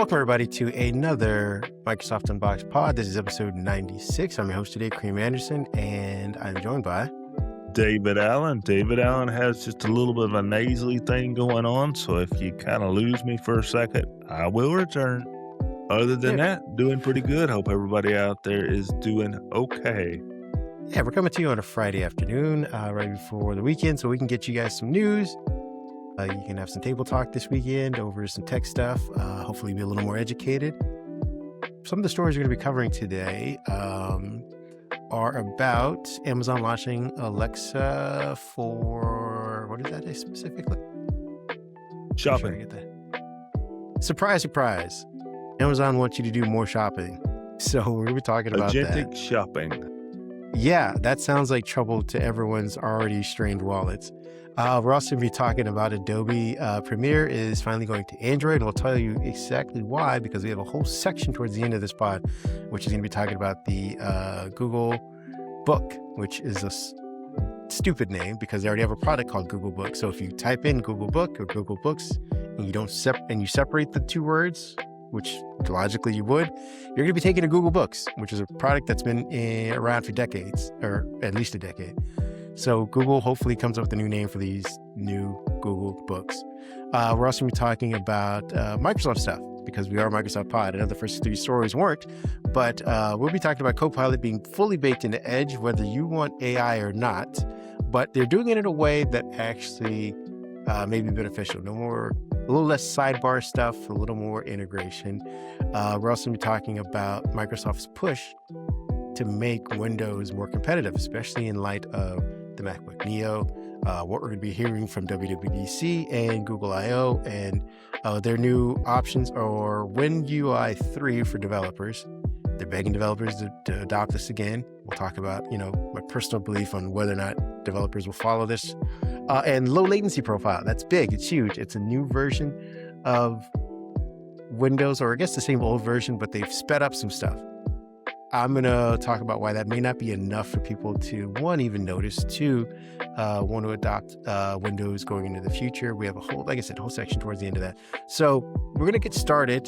Welcome, everybody, to another Microsoft Unboxed pod. This is episode 96. I'm your host today, Kareem Anderson, and I'm joined by David Allen. David Allen has just a little bit of a nasally thing going on, so if you kind of lose me for a second, I will return. Other than that, doing pretty good. Hope everybody out there is doing okay. Yeah, we're coming to you on a Friday afternoon, right before the weekend, so we can get you guys some news. You can have some table talk this weekend over some tech stuff, hopefully be a little more educated. Some of the stories we're going to be covering today are about Amazon launching Alexa for, what is that specifically? Shopping. Sure I get that. Surprise, surprise. Amazon wants you to do more shopping. So we're going to be talking about Agentic shopping. Yeah, that sounds like trouble to everyone's already strained wallets. We're also going to be talking about Adobe Premiere is finally going to Android, and we'll tell you exactly why, because we have a whole section towards the end of this pod, which is going to be talking about the Google Book, which is a stupid name because they already have a product called Google Book. So if you type in Google Book or Google Books and you don't separate the two words, which logically you would, you're going to be taking to Google Books, which is a product that's been around for decades, or at least a decade. So Google hopefully comes up with a new name for these new Google Books. We're also going to be talking about Microsoft stuff, because we are Microsoft Pod. I know the first three stories weren't, but we'll be talking about Copilot being fully baked into Edge, whether you want AI or not. But they're doing it in a way that actually may be beneficial. A little less sidebar stuff, a little more integration. We're also going to be talking about Microsoft's push to make Windows more competitive, especially in light of the MacBook Neo, what we're going to be hearing from WWDC and Google I/O, and their new options are WinUI 3 for developers. They're begging developers to adopt this again. We'll talk about, my personal belief on whether or not developers will follow this. And low latency profile. That's big. It's huge. It's a new version of Windows, or I guess the same old version, but they've sped up some stuff. I'm going to talk about why that may not be enough for people to, one, even notice, two, want to adopt Windows going into the future. We have a whole section towards the end of that. So we're going to get started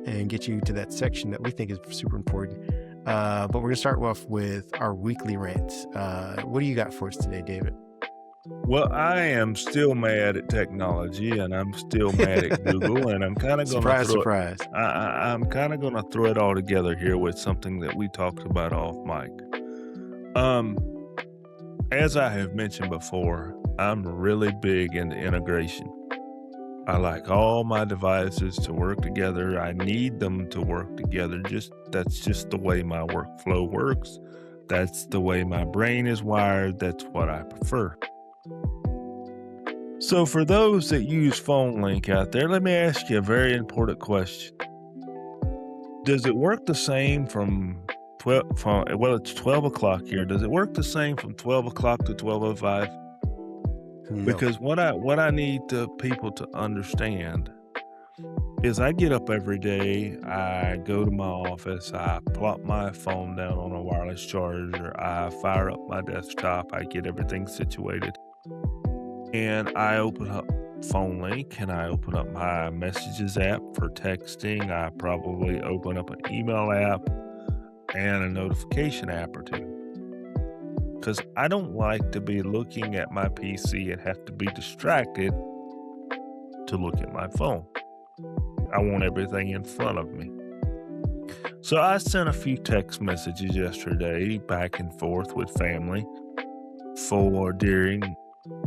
and get you to that section that we think is super important. But we're going to start off with our weekly rants. What do you got for us today, David? Well, I am still mad at technology, and I'm still mad at Google, and I'm kind of going to surprise. I'm kind of going to throw it all together here with something that we talked about off mic. As I have mentioned before, I'm really big into integration. I like all my devices to work together. I need them to work together. That's just the way my workflow works. That's the way my brain is wired. That's what I prefer. So for those that use PhoneLink out there, let me ask you a very important question. Does it work the same it's 12 o'clock here. Does it work the same from 12 o'clock to 12:05? No. Because what I need the people to understand is I get up every day, I go to my office, I plop my phone down on a wireless charger, I fire up my desktop, I get everything situated. And I open up PhoneLink, and I open up my messages app for texting. I probably open up an email app and a notification app or two. Because I don't like to be looking at my PC and have to be distracted to look at my phone. I want everything in front of me. So I sent a few text messages yesterday back and forth with family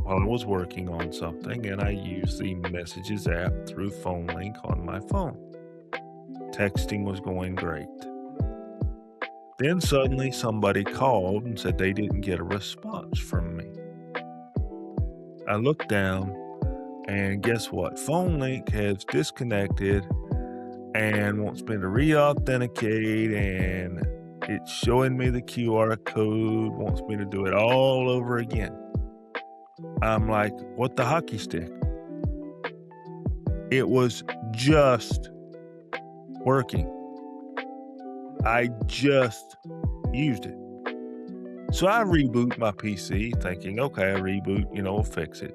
while I was working on something, and I used the Messages app through PhoneLink on my phone. Texting was going great. Then suddenly somebody called and said they didn't get a response from me. I looked down, and guess what? PhoneLink has disconnected and wants me to re-authenticate, and it's showing me the QR code, wants me to do it all over again. I'm like, what the hockey stick? It was just working. I just used it. So I reboot my PC thinking, okay, a reboot, will fix it.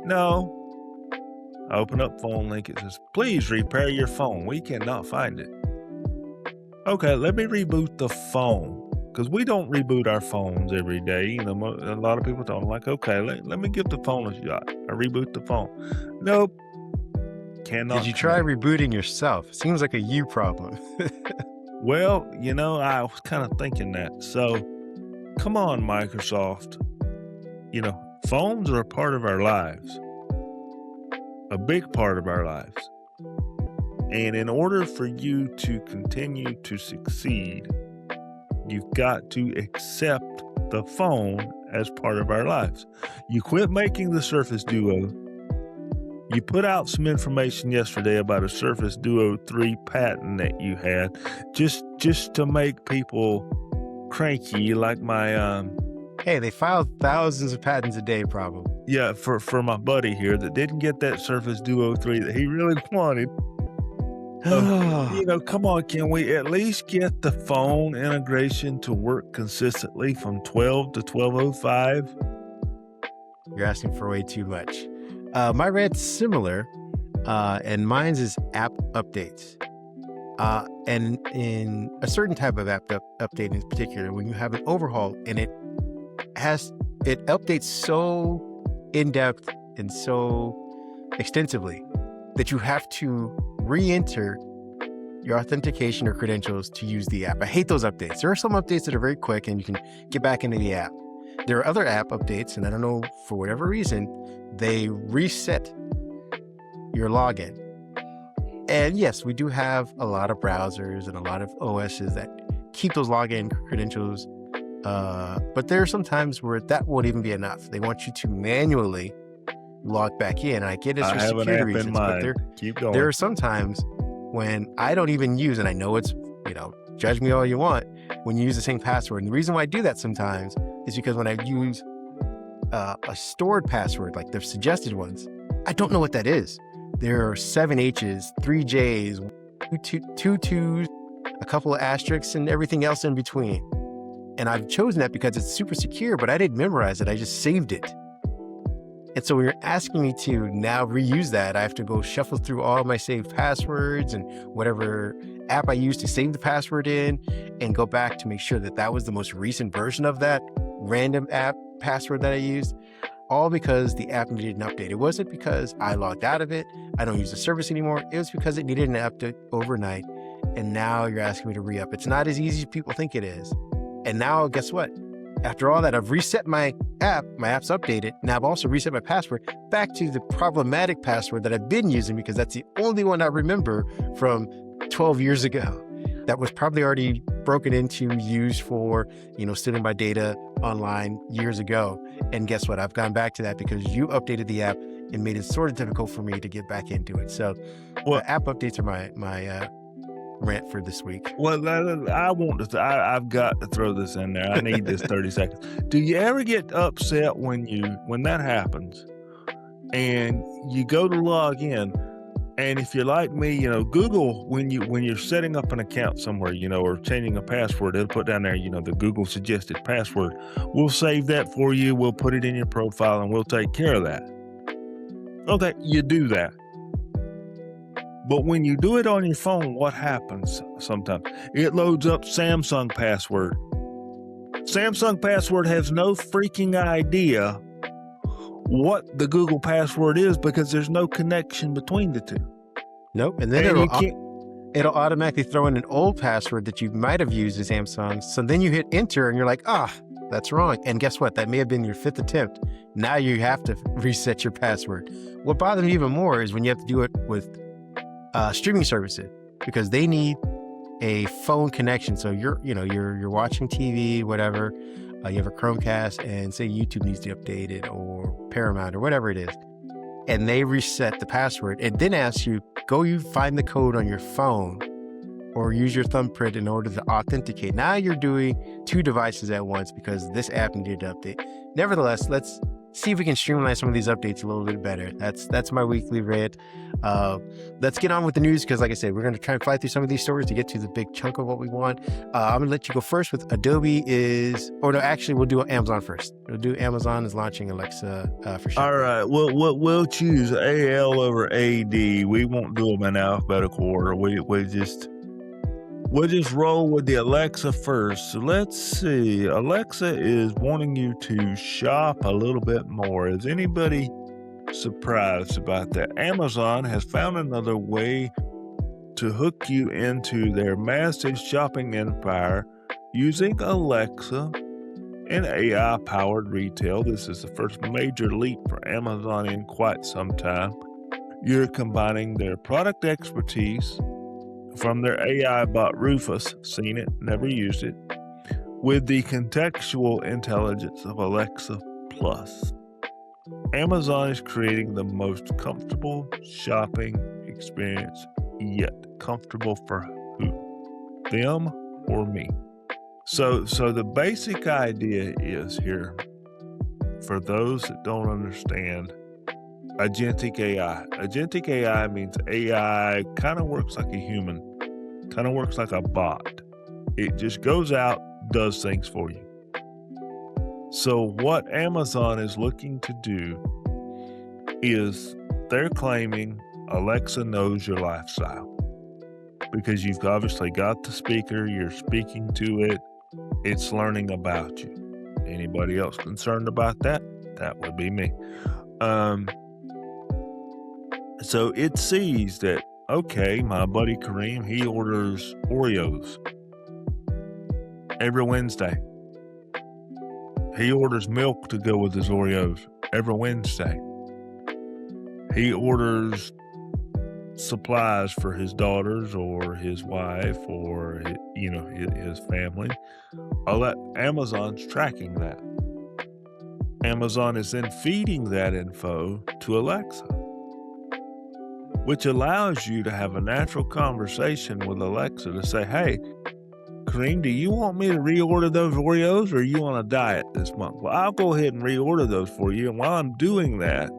No, I open up phone link. It says, please repair your phone. We cannot find it. Okay, let me reboot the phone. Because we don't reboot our phones every day. You know, a lot of people don't. I'm like, okay, let me give the phone a shot. I reboot the phone. Nope. Cannot. Did you try rebooting yourself? It seems like a you problem. Well, you know, I was kind of thinking that. So, come on, Microsoft. You know, phones are a part of our lives. A big part of our lives. And in order for you to continue to succeed, you've got to accept the phone as part of our lives. You quit making the Surface Duo. You put out some information yesterday about a Surface Duo 3 patent that you had, just to make people cranky, like my Hey, they filed thousands of patents a day, probably. yeah, for my buddy here that didn't get that Surface Duo 3 that he really wanted. You know, come on, can we at least get the phone integration to work consistently from 12 to 1205? You're asking for way too much. My rant's similar, and mine's is app updates. And in a certain type of app update in particular, when you have an overhaul and it updates so in-depth and so extensively that you have to re-enter your authentication or credentials to use the app. I hate those updates. There are some updates that are very quick and you can get back into the app. There are other app updates, and I don't know, for whatever reason, they reset your login. And yes, we do have a lot of browsers and a lot of OSs that keep those login credentials, but there are some times where that won't even be enough. They want you to manually log back in. I get it for security reasons, but there are some times when I don't even use, and I know it's, you know, judge me all you want, when you use the same password. And the reason why I do that sometimes is because when I use a stored password, like the suggested ones, I don't know what that is. There are 7 H's, 3 J's, 2 2's, a couple of asterisks, and everything else in between. And I've chosen that because it's super secure, but I didn't memorize it. I just saved it. And so when you're asking me to now reuse that, I have to go shuffle through all my saved passwords and whatever app I used to save the password in, and go back to make sure that that was the most recent version of that random app password that I used, all because the app needed an update. It wasn't because I logged out of it, I don't use the service anymore. It was because it needed an update overnight. And now you're asking me to re-up. It's not as easy as people think it is. And now guess what? After all that, I've reset my app's updated. Now I've also reset my password back to the problematic password that I've been using, because that's the only one I remember from 12 years ago. That was probably already broken into, used for, you know, stealing my data online years ago. And guess what? I've gone back to that because you updated the app and made it sort of difficult for me to get back into it. So app updates are my rant for this week. Well, I've got to throw this in there. I need this 30 seconds. Do you ever get upset when that happens and you go to log in, and if you're like me, you know, Google, when you're setting up an account somewhere, you know, or changing a password, it'll put down there, you know, the Google suggested password. We'll save that for you. We'll put it in your profile and we'll take care of that. Okay, you do that. But when you do it on your phone, what happens sometimes? It loads up Samsung password. Samsung password has no freaking idea what the Google password is because there's no connection between the two. Nope. And then it'll automatically throw in an old password that you might have used as Samsung. So then you hit enter and you're like, that's wrong. And guess what? That may have been your 5th attempt. Now you have to reset your password. What bothers me even more is when you have to do it with streaming services, because they need a phone connection. So you're watching TV, whatever, you have a Chromecast, and say YouTube needs to be updated, or Paramount, or whatever it is, and they reset the password and then ask you, you find the code on your phone or use your thumbprint in order to authenticate. Now you're doing 2 devices at once because this app needed to update. Nevertheless, let's see if we can streamline some of these updates a little bit better. That's my weekly rant. Let's get on with the news, because like I said, we're going to try and fly through some of these stories to get to the big chunk of what we want. I'm going to let you go first with Adobe we'll do Amazon first. It'll do Amazon is launching Alexa for All shopping. right, we'll choose AL over AD. We won't do them in alphabetical order. We'll just roll with the Alexa first. So let's see. Alexa is wanting you to shop a little bit more. Is anybody surprised about that? Amazon has found another way to hook you into their massive shopping empire using Alexa and AI-powered retail. This is the first major leap for Amazon in quite some time. You're combining their product expertise from their AI bot Rufus, seen it, never used it, with the contextual intelligence of Alexa Plus. Amazon is creating the most comfortable shopping experience yet. Comfortable for who? Them or me? So the basic idea is here, for those that don't understand, agentic AI. Agentic AI means AI kind of works like a human, kind of works like a bot. It just goes out, does things for you. So what Amazon is looking to do is they're claiming Alexa knows your lifestyle, because you've obviously got the speaker, you're speaking to it, it's learning about you. Anybody else concerned about that? That would be me. So it sees that, okay, my buddy Kareem, he orders Oreos every Wednesday. He orders milk to go with his Oreos every Wednesday. He orders supplies for his daughters or his wife or his family. Amazon's tracking that. Amazon is then feeding that info to Alexa, which allows you to have a natural conversation with Alexa to say, hey, Kareem, do you want me to reorder those Oreos, or you on a diet this month? Well, I'll go ahead and reorder those for you. And while I'm doing that,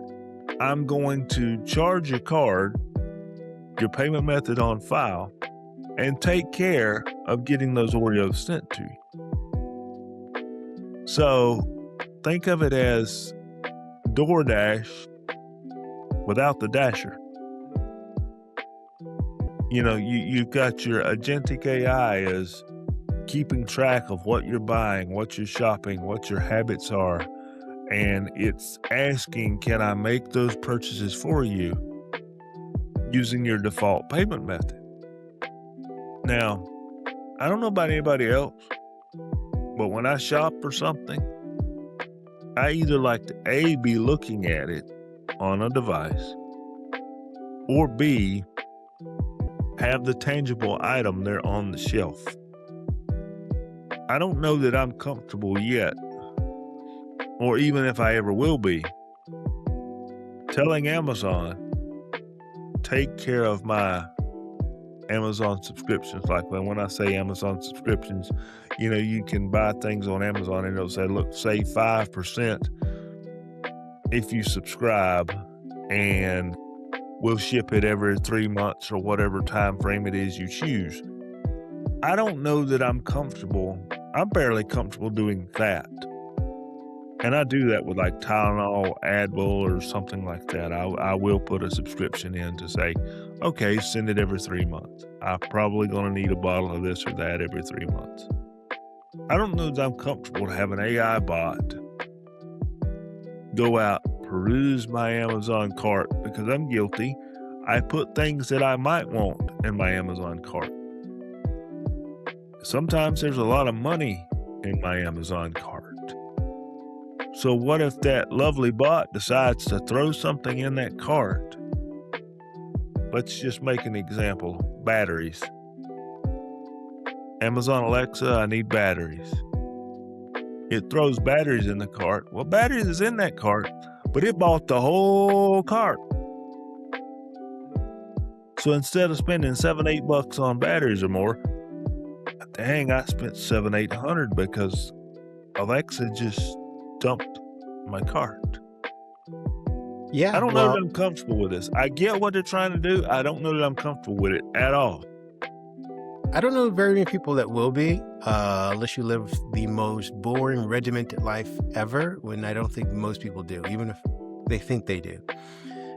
I'm going to charge your card, your payment method on file, and take care of getting those Oreos sent to you. So think of it as DoorDash without the dasher. You've got your agentic AI is keeping track of what you're buying, what you're shopping, what your habits are, and it's asking, can I make those purchases for you using your default payment method? Now, I don't know about anybody else, but when I shop for something, I either like to A, be looking at it on a device, or B, have the tangible item there on the shelf. I don't know that I'm comfortable yet, or even if I ever will be, telling Amazon, take care of my Amazon subscriptions. Like when I say Amazon subscriptions, you can buy things on Amazon and it'll say, look, save 5% if you subscribe, and we'll ship it every 3 months or whatever time frame it is you choose. I don't know that I'm comfortable. I'm barely comfortable doing that. And I do that with like Tylenol, Advil, or something like that. I will put a subscription in to say, okay, send it every 3 months. I'm probably going to need a bottle of this or that every 3 months. I don't know that I'm comfortable to have an AI bot go out, peruse my Amazon cart, because I'm guilty. I put things that I might want in my Amazon cart. Sometimes there's a lot of money in my Amazon cart. So what if that lovely bot decides to throw something in that cart? Let's just make an example. Batteries. Amazon Alexa, I need batteries. It throws batteries in the cart. Well, batteries is in that cart, but it bought the whole cart. So instead of spending $7-8 on batteries or more, dang, I spent $700-800 because Alexa just dumped my cart. Yeah. I don't know that I'm comfortable with this. I get what they're trying to do. I don't know that I'm comfortable with it at all. I don't know very many people that will be, unless you live the most boring, regimented life ever, when I don't think most people do, even if they think they do.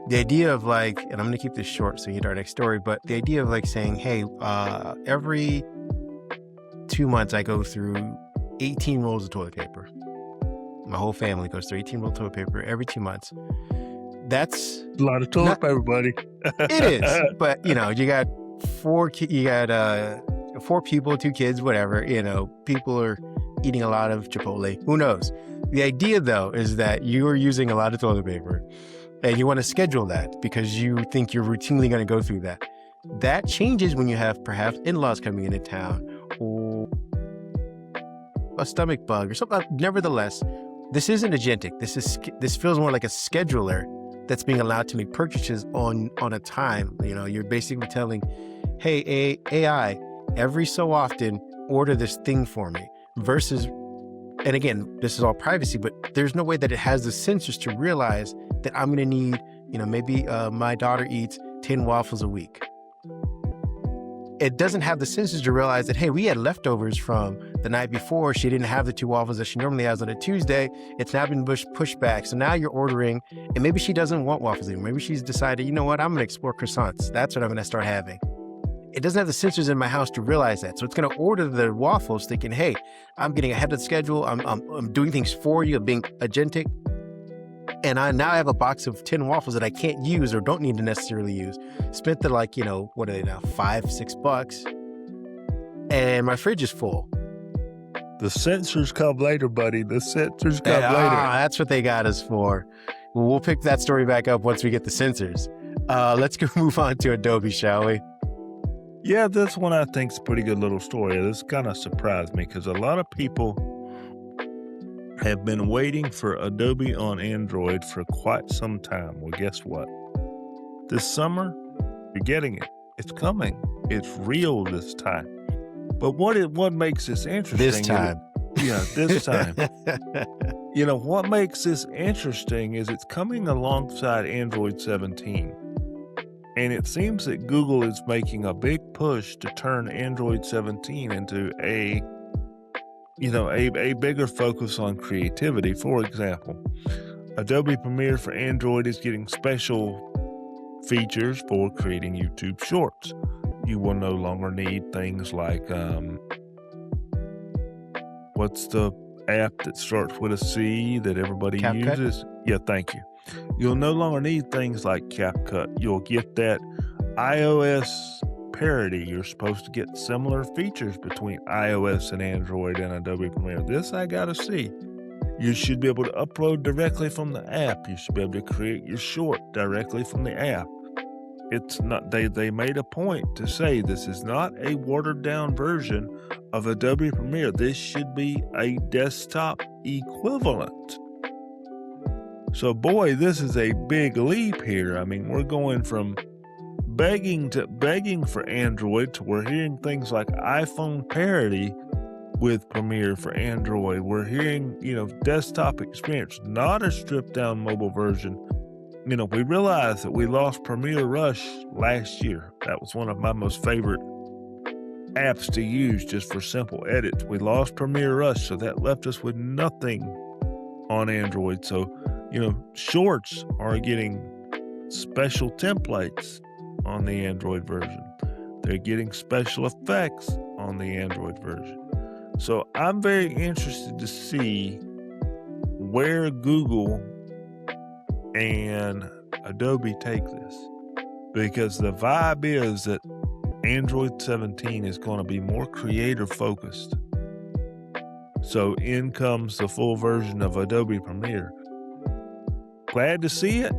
The idea of like, and I'm going to keep this short so you get to our next story, but the idea of like saying, hey, every 2 months I go through 18 rolls of toilet paper. My whole family goes through 18 rolls of toilet paper every 2 months. That's a lot of toilet paper, buddy. It is, but you got four people, 2 kids, whatever. People are eating a lot of Chipotle. Who knows? The idea, though, is that you are using a lot of toilet paper, and you want to schedule that because you think you're routinely going to go through that. That changes when you have perhaps in-laws coming into town or a stomach bug or something. Nevertheless, this isn't agentic. This feels more like a scheduler that's being allowed to make purchases on a time. You're basically telling, hey, AI, every so often order this thing for me versus, and again, this is all privacy, but there's no way that it has the sensors to realize that I'm going to need, maybe my daughter eats 10 waffles a week. It doesn't have the sensors to realize that, hey, we had leftovers from the night before. She didn't have the 2 waffles that she normally has on a Tuesday. It's now been pushed back. So now you're ordering, and maybe she doesn't want waffles anymore. Maybe she's decided, you know what, I'm going to explore croissants. That's what I'm going to start having. It doesn't have the sensors in my house to realize that. So it's going to order the waffles thinking, hey, I'm getting ahead of the schedule. I'm doing things for you. I'm being agentic. And I now have a box of 10 waffles that I can't use or don't need to necessarily use. Spent the what are they now, $5-6, and my fridge is full. The sensors come later, buddy. The sensors come later. That's what they got us for. Well, we'll pick that story back up once we get the sensors. Let's go move on to Adobe, shall we? Yeah, this one I think is a pretty good little story. This kind of surprised me because a lot of people have been waiting for Adobe on Android for quite some time. Well, guess what? This summer, you're getting it. It's coming. It's real this time. But what makes this interesting? This time. This time. What makes this interesting is it's coming alongside Android 17. And it seems that Google is making a big push to turn Android 17 into a bigger focus on creativity. For example, Adobe Premiere for Android is getting special features for creating YouTube Shorts. You will no longer need things like, what's the app that starts with a C that everybody CapCut? uses? Yeah, thank you. You'll no longer need things like CapCut. You'll get that iOS parity. You're supposed to get similar features between iOS and Android and Adobe Premiere. This I gotta see. You should be able to upload directly from the app. You should be able to create your short directly from the app. It's not, they made a point to say this is not a watered down version of Adobe Premiere. This should be a desktop equivalent. So boy, this is a big leap here. I mean, we're going from begging for Android to we're hearing things like iPhone parity with Premiere for Android. We're hearing, desktop experience, not a stripped down mobile version. We realized that we lost Premiere Rush last year. That was one of my most favorite apps to use just for simple edits. We lost Premiere Rush, so that left us with nothing on Android. So, Shorts are getting special templates on the Android version. They're getting special effects on the Android version. So I'm very interested to see where Google and Adobe take this, because the vibe is that Android 17 is going to be more creator focused. So in comes the full version of Adobe Premiere. Glad to see it.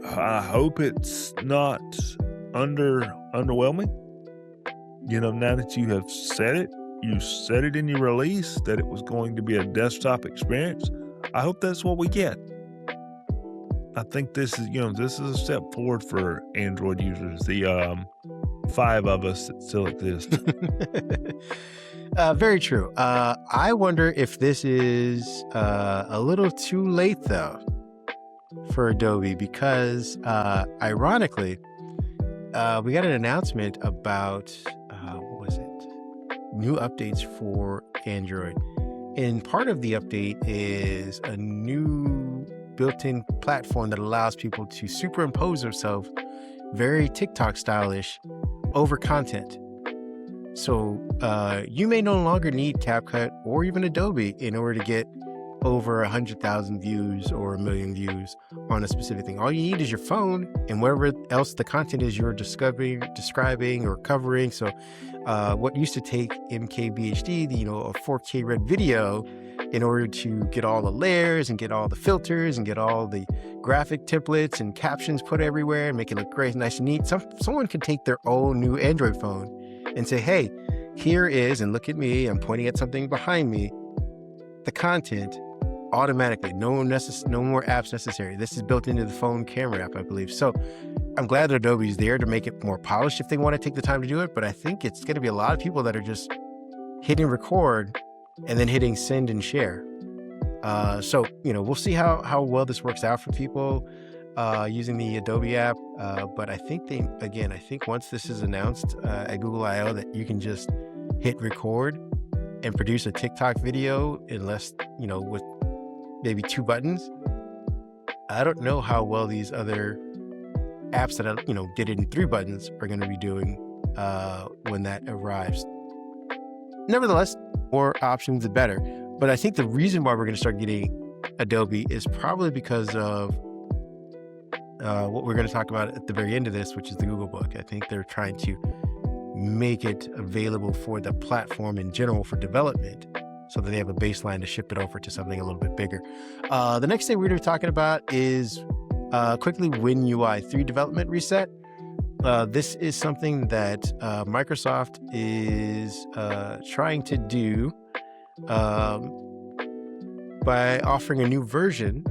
I hope it's not underwhelming. Now that you have said it, you said it in your release that it was going to be a desktop experience. I hope that's what we get. I think this is a step forward for Android users, the 5 of us that still exist. Very true. I wonder if this is a little too late, though, for Adobe, because ironically, we got an announcement about, what was new updates for Android. And part of the update is a new built-in platform that allows people to superimpose themselves very TikTok stylish over content. So you may no longer need CapCut or even Adobe in order to get over 100,000 views or 1 million views on a specific thing. All you need is your phone and whatever else the content is you're describing or covering. So what used to take MKBHD, a 4K red video, in order to get all the layers and get all the filters and get all the graphic templates and captions put everywhere and make it look great, nice and neat. Someone could take their own new Android phone and say, hey, here is, and look at me, I'm pointing at something behind me, the content automatically, no more apps necessary. This is built into the phone camera app, I believe. So I'm glad that Adobe is there to make it more polished if they want to take the time to do it. But I think it's going to be a lot of people that are just hitting record and then hitting send and share. So we'll see how well this works out for people using the Adobe app. But I think once this is announced at Google I/O that you can just hit record and produce a TikTok video in less, with maybe 2 buttons. I don't know how well these other apps that did it in 3 buttons are going to be doing when that arrives. Nevertheless, more options the better. But I think the reason why we're going to start getting Adobe is probably because of what we're going to talk about at the very end of this, which is the Googlebook. I think they're trying to make it available for the platform in general for development so that they have a baseline to ship it over to something a little bit bigger. The next thing we're going to be talking about is quickly WinUI 3 development reset. This is something that Microsoft is trying to do by offering a new version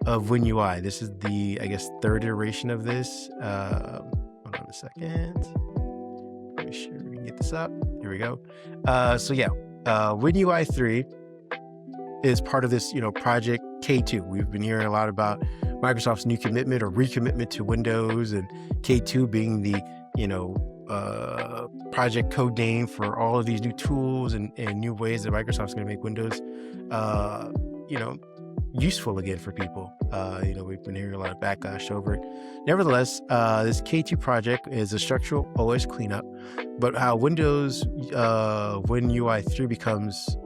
of WinUI. This is the, 3rd iteration of this. Hold on a second. Make sure we can get this up. Here we go. WinUI 3 is part of this, project K2. We've been hearing a lot about Microsoft's new commitment or recommitment to Windows, and K2 being the, project code name for all of these new tools and new ways that Microsoft's going to make Windows, useful again for people. We've been hearing a lot of backlash over it. Nevertheless, this K2 project is a structural OS cleanup, but how Windows WinUI 3 becomes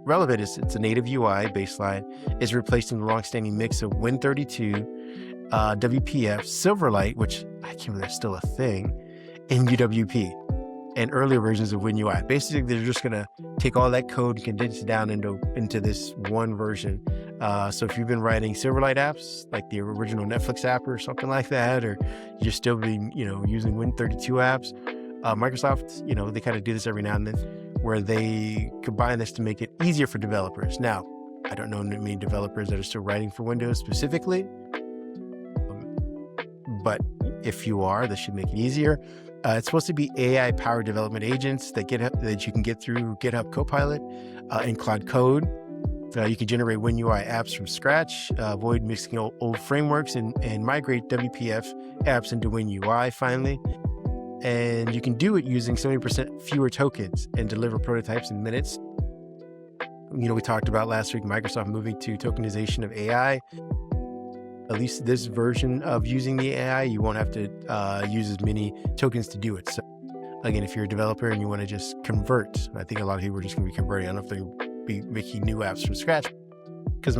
relevant is it's a native UI baseline is replacing the long-standing mix of Win32, WPF, Silverlight, which I can't believe that's still a thing, and UWP, and earlier versions of WinUI. Basically, they're just going to take all that code and condense it down into this one version. So if you've been writing Silverlight apps, like the original Netflix app or something like that, or you're still being, using Win32 apps, Microsoft, they kind of do this every now and then, where they combine this to make it easier for developers. Now, I don't know many developers that are still writing for Windows specifically, but if you are, this should make it easier. It's supposed to be AI-powered development agents that you can get through GitHub Copilot and Cloud Code. You can generate WinUI apps from scratch, avoid mixing old frameworks, and migrate WPF apps into WinUI finally. And you can do it using 70% fewer tokens and deliver prototypes in minutes. We talked about last week, Microsoft moving to tokenization of AI. At least this version of using the AI, you won't have to use as many tokens to do it. So again, if you're a developer and you want to just convert, I think a lot of people are just going to be converting. I don't know if they'll be making new apps from scratch because,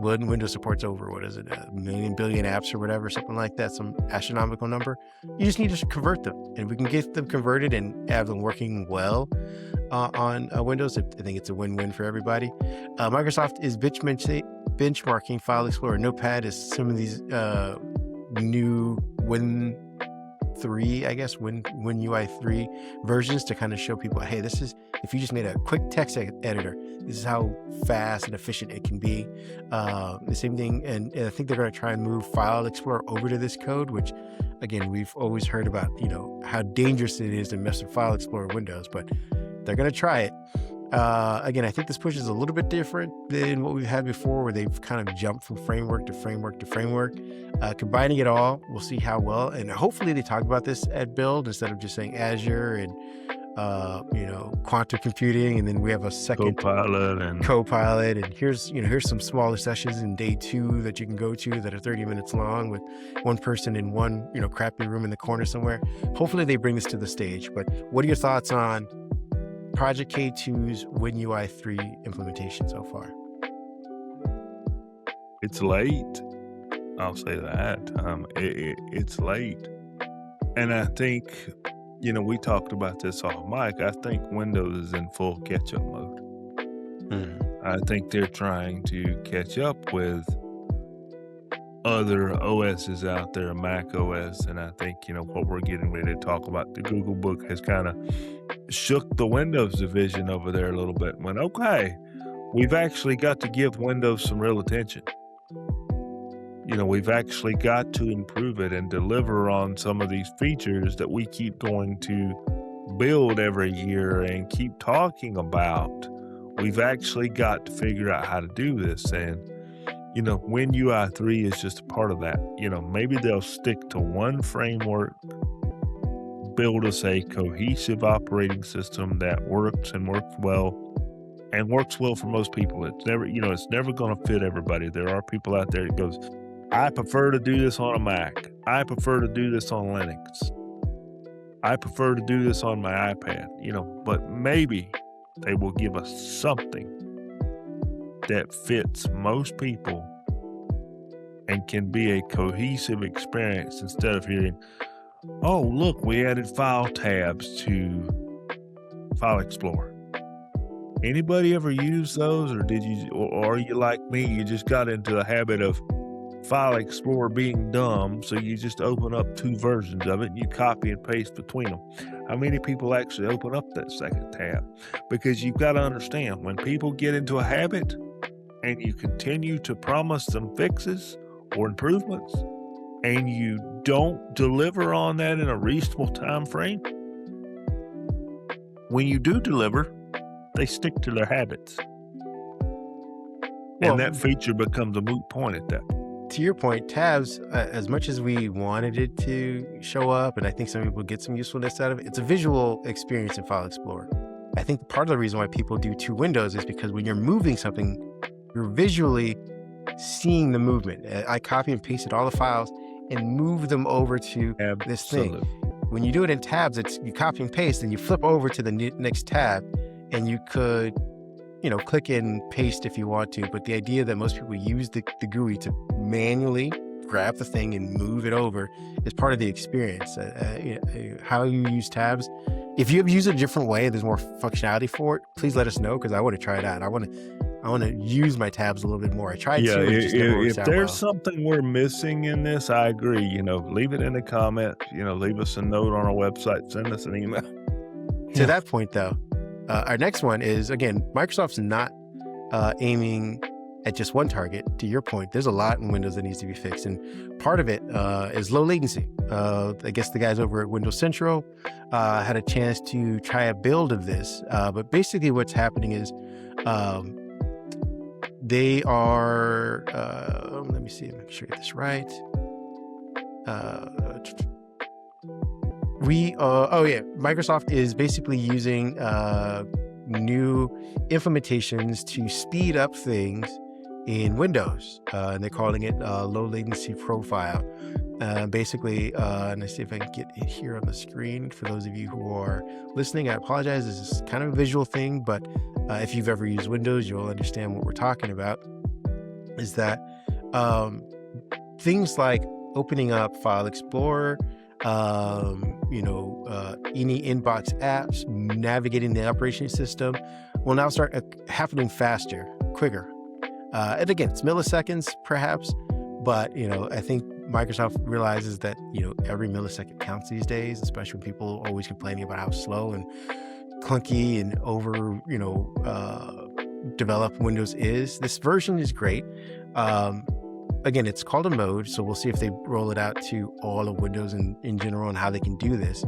Windows supports over, what is it, 1 million billion apps or whatever, something like that, some astronomical number. You just need to convert them. And we can get them converted and have them working well on Windows. I think it's a win-win for everybody. Microsoft is benchmarking File Explorer and Notepad as some of these new WinUI 3 versions to kind of show people, hey, this is, if you just made a quick text editor, this is how fast and efficient it can be. The same thing, and I think they're going to try and move File Explorer over to this code, which, again, we've always heard about, how dangerous it is to mess with File Explorer Windows, but they're going to try it. Again, I think this push is a little bit different than what we've had before, where they've kind of jumped from framework to framework to framework. Combining it all, we'll see how well, and hopefully they talk about this at Build instead of just saying Azure and quantum computing, and then we have a second Copilot and Copilot, and here's some smaller sessions in day 2 that you can go to that are 30 minutes long with one person in one crappy room in the corner somewhere. Hopefully they bring this to the stage. But what are your thoughts on Project K2's WinUI 3 implementation so far? it's late. I'll say that. It's late. And I think, we talked about this off mic. I think Windows is in full catch-up mode. I think they're trying to catch up with other OSs out there, Mac OS, and I think, what we're getting ready to talk about, the Googlebook has kind of shook the Windows division over there a little bit and went, okay, we've actually got to give Windows some real attention. We've actually got to improve it and deliver on some of these features that we keep going to build every year and keep talking about. We've actually got to figure out how to do this. And, WinUI 3 is just a part of that. Maybe they'll stick to one framework, build us a cohesive operating system that works and works well for most people. It's never going to fit everybody. There are people out there that goes, I prefer to do this on a Mac. I prefer to do this on Linux. I prefer to do this on my iPad, but maybe they will give us something that fits most people and can be a cohesive experience instead of hearing, oh, look, we added file tabs to File Explorer. Anybody ever use those, or are you like me? You just got into the habit of File Explorer being dumb, so you just open up 2 versions of it and you copy and paste between them. How many people actually open up that second tab? Because you've got to understand, when people get into a habit and you continue to promise them fixes or improvements and you don't deliver on that in a reasonable time frame, when you do deliver, they stick to their habits. And that feature becomes a moot point at that point. To your point, tabs, as much as we wanted it to show up, and I think some people get some usefulness out of it, it's a visual experience in File Explorer. I think part of the reason why people do 2 windows is because when you're moving something, you're visually seeing the movement. I copy and pasted all the files and move them over to this thing. When you do it in tabs, you copy and paste and you flip over to the next tab, and you could click and paste if you want to, but the idea that most people use the GUI to manually grab the thing and move it over is part of the experience. How you use tabs, if you have used it a different way, there's more functionality for it, please let us know, because I want to try it out. I want to use my tabs a little bit more. I tried to. If there's something we're missing in this, I agree. Leave it in the comments. Leave us a note on our website. Send us an email. To that point, though, our next one is, again, Microsoft's not aiming at just one target. To your point, there's a lot in Windows that needs to be fixed. And part of it is low latency. I guess the guys over at Windows Central had a chance to try a build of this. But basically what's happening is they are, let me see, make sure I get this right. Microsoft is basically using new implementations to speed up things in Windows, and they're calling it low latency profile. Basically, and let's see if I can get it here on the screen for those of you who are listening. I apologize, this is kind of a visual thing, but if you've ever used Windows, you'll understand what we're talking about. Is that things like opening up File Explorer, any inbox apps, navigating the operation system will now start happening faster, quicker. And again, it's milliseconds perhaps, but I think Microsoft realizes that every millisecond counts these days, especially when people are always complaining about how slow and clunky and over developed Windows is. This version is great. Again, it's called a mode, so we'll see if they roll it out to all of Windows in general and how they can do this.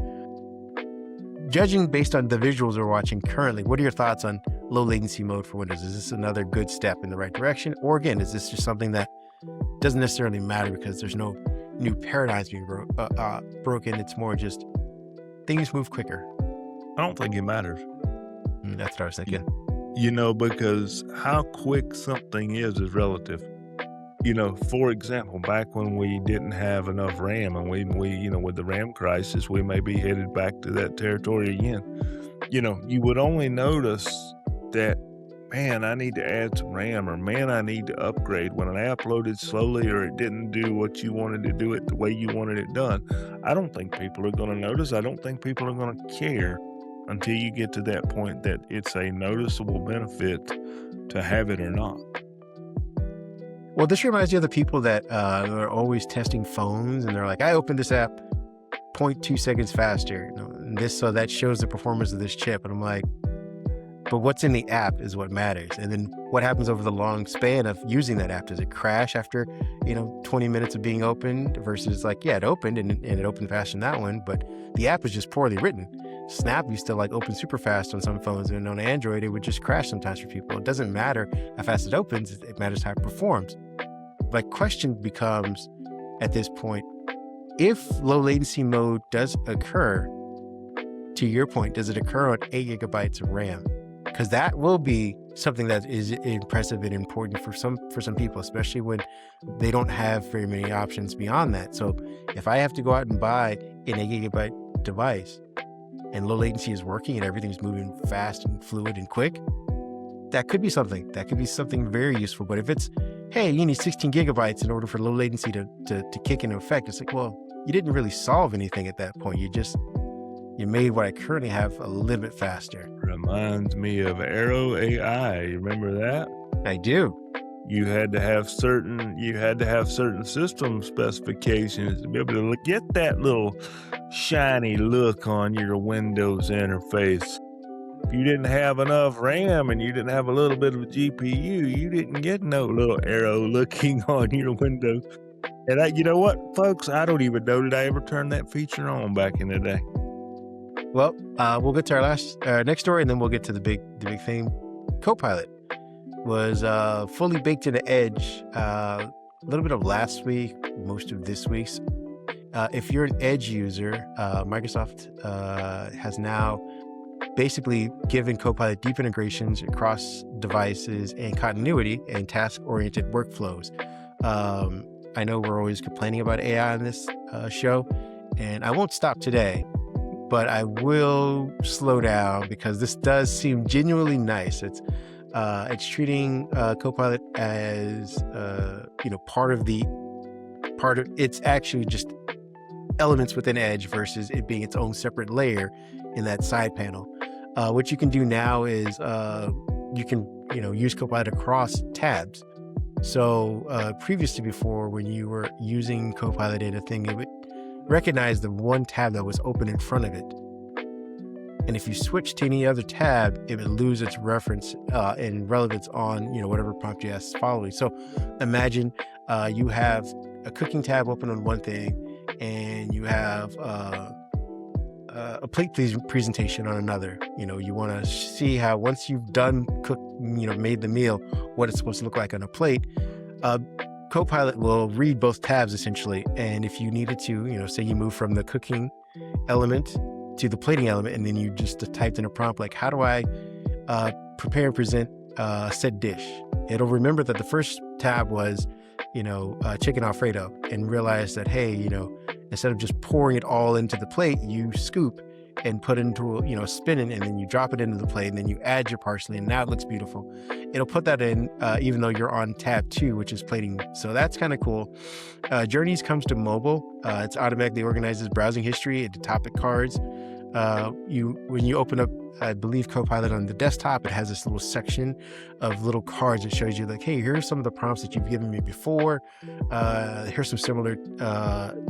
Judging based on the visuals we're watching currently, what are your thoughts on low latency mode for Windows? Is this another good step in the right direction? Or again, is this just something that doesn't necessarily matter because there's no new paradigms being broken? It's more just things move quicker. I don't think it matters. That's what I was thinking. Because how quick something is relative. For example, back when we didn't have enough RAM and with the RAM crisis, we may be headed back to that territory again. You would only notice that, man, I need to add some RAM, or man, I need to upgrade when I uploaded slowly, or it didn't do what you wanted to do it the way you wanted it done. I don't think people are going to notice. I don't think people are going to care until you get to that point that it's a noticeable benefit to have it or not. Well, this reminds me of the people that are always testing phones, and they're like, I opened this app 0.2 seconds faster. And so that shows the performance of this chip. And I'm like, but what's in the app is what matters. And then what happens over the long span of using that app? Does it crash after, 20 minutes of being opened versus like, yeah, it opened and it opened faster than that one, but the app was just poorly written. Snap used to like open super fast on some phones, and on Android, it would just crash sometimes for people. It doesn't matter how fast it opens, it matters how it performs. My question becomes, at this point, if low latency mode does occur, to your point, does it occur on 8 gigabytes of RAM? Because that will be something that is impressive and important for some people, especially when they don't have very many options beyond that. So if I have to go out and buy an 8 gigabyte device and low latency is working and everything's moving fast and fluid and quick, that could be something. That could be something very useful. But if it's, hey, you need 16 gigabytes in order for low latency to kick into effect, it's like, well, you didn't really solve anything at that point. You made what I currently have a little bit faster. Reminds me of Arrow AI. You remember that? I do. You had to have certain system specifications to be able to get that little shiny look on your Windows interface. If you didn't have enough RAM and you didn't have a little bit of a GPU, you didn't get no little arrow looking on your Windows. And you know what, folks? I don't even know that I ever turned that feature on back in the day. Well, we'll get to our next story, and then we'll get to the big thing. Copilot was fully baked into Edge a little bit of last week, most of this week's. If you're an Edge user, Microsoft has now basically given Copilot deep integrations across devices and continuity and task-oriented workflows. I know we're always complaining about AI on this show, and I won't stop today, but I will slow down because this does seem genuinely nice. It's treating Copilot as part of it's actually just elements within Edge versus it being its own separate layer in that side panel. What you can do now is you can use Copilot across tabs. So previously, before, when you were using Copilot in a thing, it would recognize the one tab that was open in front of it. And if you switch to any other tab, it would lose its reference and relevance on whatever prompt you ask following. So imagine you have a cooking tab open on one thing, and you have a plate presentation on another. You want to see how once you've done made the meal, what it's supposed to look like on a plate. Copilot will read both tabs essentially, and if you needed to, say you move from the cooking element to the plating element, and then you just typed in a prompt like, how do I prepare and present said dish? It'll remember that the first tab was, chicken Alfredo, and realize that, hey, instead of just pouring it all into the plate, you scoop and put it into a spinning, and then you drop it into the plate, and then you add your parsley, and now it looks beautiful. It'll put that in even though you're on tab 2, which is plating. So that's kind of cool. Journeys comes to mobile. It's automatically organizes browsing history into topic cards. When you open up, I believe, Copilot on the desktop, it has this little section of little cards that shows you like, hey, here's some of the prompts that you've given me before. Here's some similar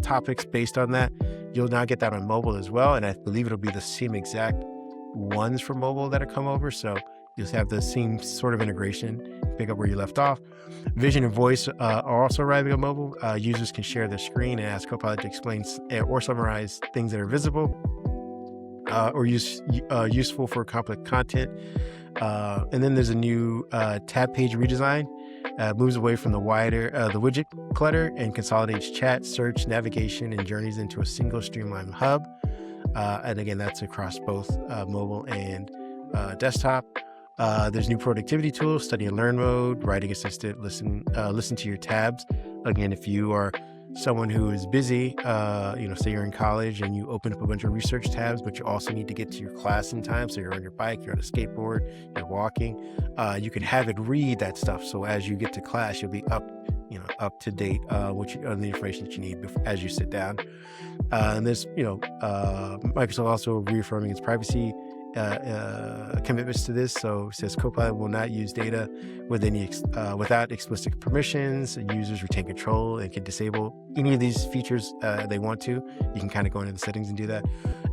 topics based on that. You'll now get that on mobile as well. And I believe it'll be the same exact ones for mobile that come over. So you'll have the same sort of integration, pick up where you left off. Vision and voice are also arriving on mobile. Users can share their screen and ask Copilot to explain or summarize things that are visible or useful for complex content. And then there's a new tab page redesign. Moves away from the widget clutter and consolidates chat, search, navigation, and journeys into a single streamlined hub. And again, that's across both mobile and desktop. There's new productivity tools, study and learn mode, writing assistant, listen to your tabs. Again, if you are someone who is busy, say you're in college and you open up a bunch of research tabs, but you also need to get to your class in time. So you're on your bike, you're on a skateboard, you're walking, you can have it read that stuff. So as you get to class, you'll be up to date on the information that you need as you sit down. And there's, Microsoft also reaffirming its privacy commitments to this. So it says Copilot will not use data without explicit permissions. Users retain control and can disable any of these features they want to. You can kind of go into the settings and do that.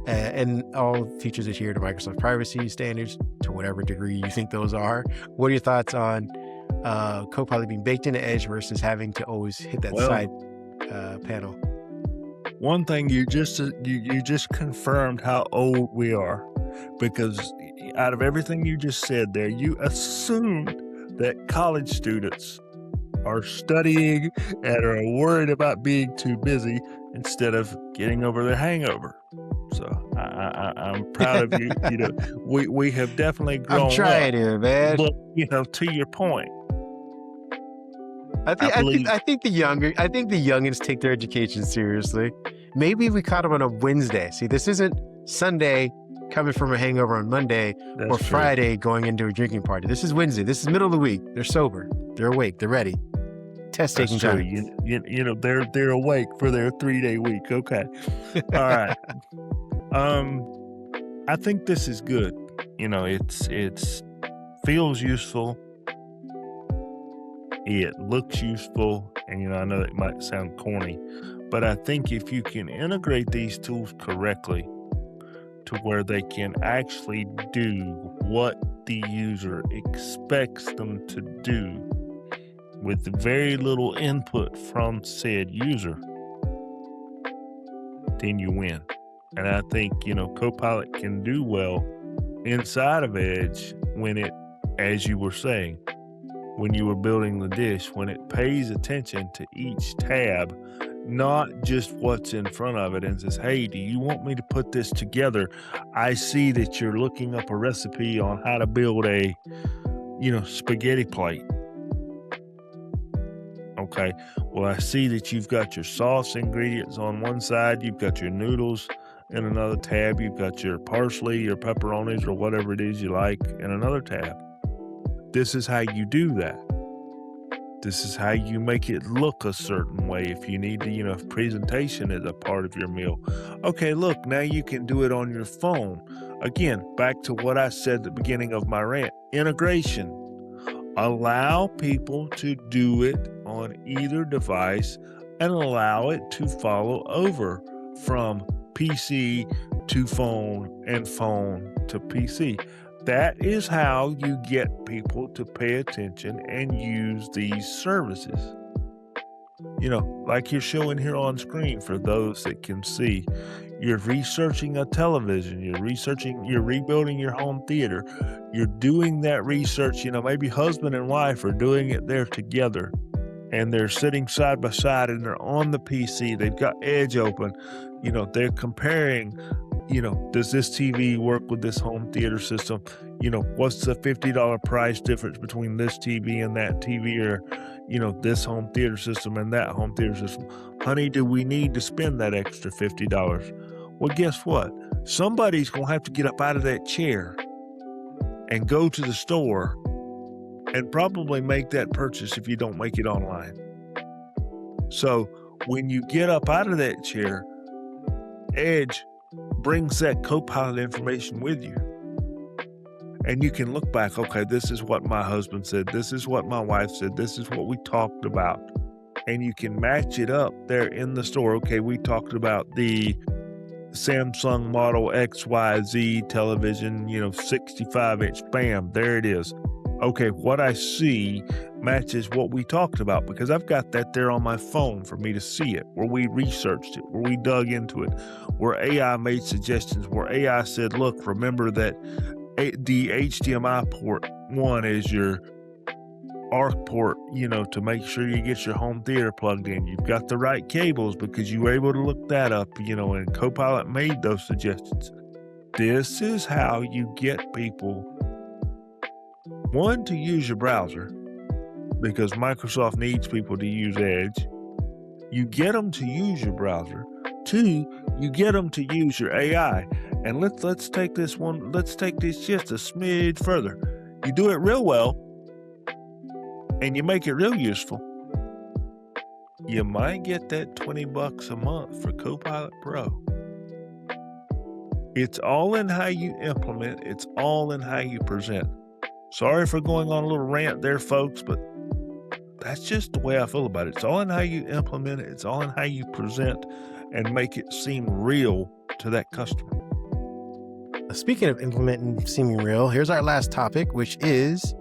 And all features adhere to Microsoft privacy standards to whatever degree you think those are. What are your thoughts on Copilot being baked into Edge versus having to always hit that side panel? One thing you just confirmed how old we are, because out of everything you just said there, you assumed that college students are studying and are worried about being too busy instead of getting over their hangover. So I'm proud of you. We have definitely grown I'm trying up. here, man. But to your point, I think the youngins take their education seriously. Maybe we caught them on a Wednesday. See, this isn't Sunday coming from a hangover on Monday or Friday going into a drinking party. This is Wednesday. This is middle of the week. They're sober. They're awake. They're ready. Test taking time. They're awake for their 3-day week. Okay. All right. I think this is good. It's feels useful. It looks useful, and I know it might sound corny, but I think if you can integrate these tools correctly to where they can actually do what the user expects them to do with very little input from said user, then you win. And I think, Copilot can do well inside of Edge when it, as you were saying, when you were building the dish, when it pays attention to each tab, not just what's in front of it, and says, hey, do you want me to put this together? I see that you're looking up a recipe on how to build a, spaghetti plate. Okay, well, I see that you've got your sauce ingredients on one side, you've got your noodles in another tab, you've got your parsley, your pepperonis, or whatever it is you like in another tab. This is how you do that. This is how you make it look a certain way. If you need to, if presentation is a part of your meal. Okay, look, now you can do it on your phone. Again, back to what I said at the beginning of my rant. Integration. Allow people to do it on either device and allow it to follow over from PC to phone and phone to PC. That is how you get people to pay attention and use these services. Like you're showing here on screen for those that can see. You're researching a television, you're rebuilding your home theater. You're doing that research, maybe husband and wife are doing it there together. And they're sitting side by side and they're on the PC. They've got Edge open. They're comparing, does this TV work with this home theater system? What's the $50 price difference between this TV and that TV, or, this home theater system and that home theater system? Honey, do we need to spend that extra $50? Well, guess what? Somebody's going to have to get up out of that chair and go to the store and probably make that purchase if you don't make it online. So when you get up out of that chair, Edge brings that Copilot information with you. And you can look back, okay, this is what my husband said, this is what my wife said, this is what we talked about. And you can match it up there in the store. Okay, we talked about the Samsung model XYZ television, 65-inch, bam, there it is. Okay, what I see matches what we talked about, because I've got that there on my phone for me to see it, where we researched it, where we dug into it, where AI made suggestions, where AI said, look, remember that the HDMI port 1 is your ARC port, to make sure you get your home theater plugged in. You've got the right cables because you were able to look that up, and Copilot made those suggestions. This is how you get people, one, to use your browser, because Microsoft needs people to use Edge. You get them to use your browser. Two, you get them to use your AI. And let's take this just a smidge further. You do it real well, and you make it real useful. You might get that $20 a month for Copilot Pro. It's all in how you implement. It's all in how you present. Sorry for going on a little rant there, folks, but that's just the way I feel about it. It's all in how you implement it. It's all in how you present and make it seem real to that customer. Speaking of implementing seeming real, here's our last topic, which is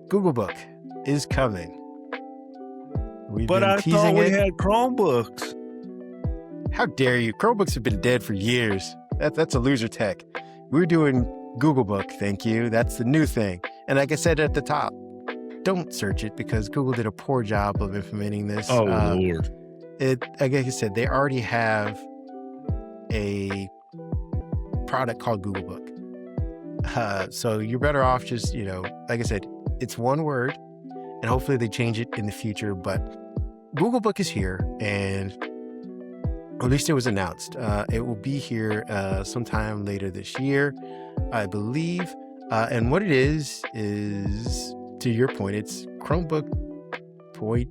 Googlebook is coming. But I thought we had Chromebooks. How dare you? Chromebooks have been dead for years. That's a loser tech. We're doing Googlebook, thank you. That's the new thing. And like I said at the top, don't search it because Google did a poor job of implementing this. Oh, Lord. Like I said, they already have a product called Googlebook. So you're better off just, like I said, it's one word, and hopefully they change it in the future. But Googlebook is here, and at least it was announced. It will be here sometime later this year, I believe. And what it is, to your point, it's Chromebook point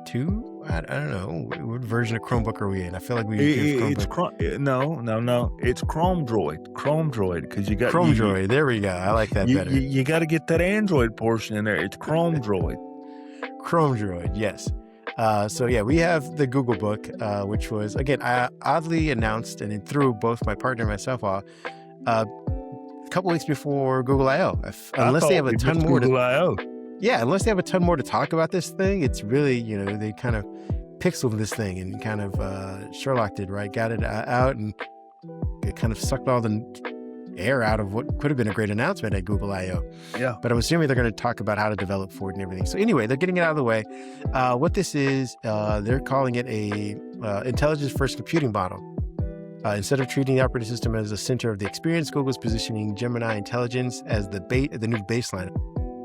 2. I don't know. What version of Chromebook are we in? I feel like we give Chromebook. No. It's Chrome Droid. Chrome Droid, because you got Chrome Droid. There we go. I like that better. You got to get that Android portion in there. It's Chrome Droid. Chrome Droid, yes. So yeah, we have the Googlebook, which was, again, oddly announced and it threw both my partner and myself off a couple weeks before Google I/O. Unless they have a ton more Google I/O. Yeah, unless they have a ton more to talk about this thing, it's really, they kind of pixeled this thing and kind of Sherlocked it, right? Got it out and it kind of sucked all the air out of what could have been a great announcement at Google I/O. Yeah. But I'm assuming they're going to talk about how to develop for it and everything. So anyway, they're getting it out of the way. What this is, they're calling it a intelligence-first computing model. Instead of treating the operating system as the center of the experience, Google is positioning Gemini Intelligence as the new baseline.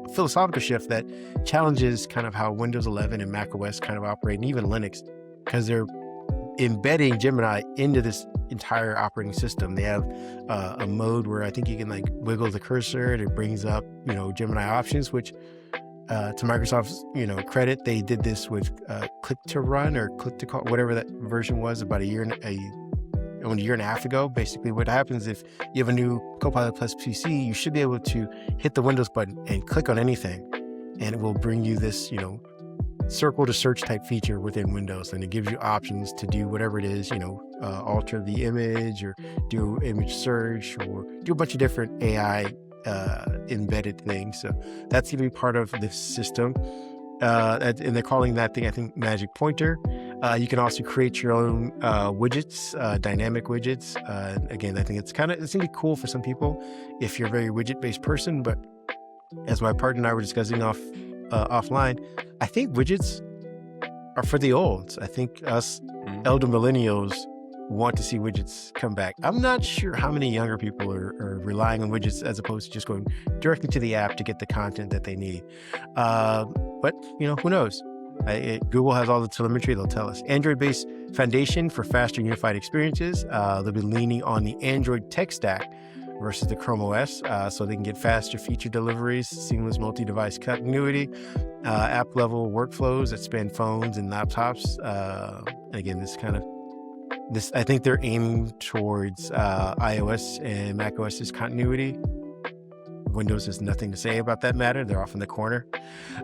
A philosophical shift that challenges kind of how Windows 11 and Mac OS kind of operate, and even Linux, because they're embedding Gemini into this entire operating system. They have a mode where I think you can wiggle the cursor and it brings up, Gemini options, which to Microsoft's, credit, they did this with click to run or click to call, whatever that version was, about a year and a half ago. Basically, what happens if you have a new Copilot Plus PC, you should be able to hit the Windows button and click on anything, and it will bring you this, circle to search type feature within Windows, and it gives you options to do whatever it is, alter the image or do image search or do a bunch of different AI embedded things. So that's going to be part of this system. And they're calling that thing, I think, Magic Pointer. You can also create your own widgets, dynamic widgets. Again, I think it's going to be cool for some people if you're a very widget-based person. But as my partner and I were discussing offline, I think widgets are for the olds. I think us elder millennials want to see widgets come back. I'm not sure how many younger people are relying on widgets as opposed to just going directly to the app to get the content that they need. But, who knows? Google has all the telemetry. They'll tell us. Android-based foundation for faster unified experiences. They'll be leaning on the Android tech stack versus the Chrome OS, so they can get faster feature deliveries, seamless multi-device continuity, app-level workflows that span phones and laptops. And again, I think they're aiming towards iOS and Mac OS's continuity. Windows has nothing to say about that matter. They're off in the corner.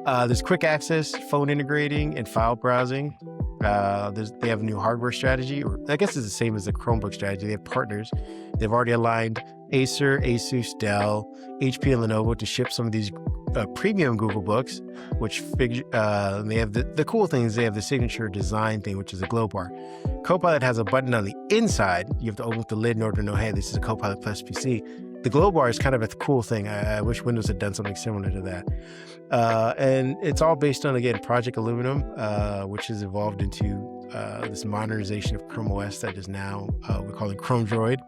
There's quick access, phone integrating, and file browsing. They have a new hardware strategy, or I guess it's the same as the Chromebook strategy. They have partners. They've already aligned Acer, Asus, Dell, HP, and Lenovo to ship some of these premium Google Books, which they have the cool thing is they have the signature design thing, which is a glow bar. Copilot has a button on the inside. You have to open up the lid in order to know, hey, this is a Copilot Plus PC. the glow bar is kind of a cool thing. I wish Windows had done something similar to that. And it's all based on, again, Project Aluminum, which has evolved into this modernization of Chrome OS that is now, we're calling Chrome Droid.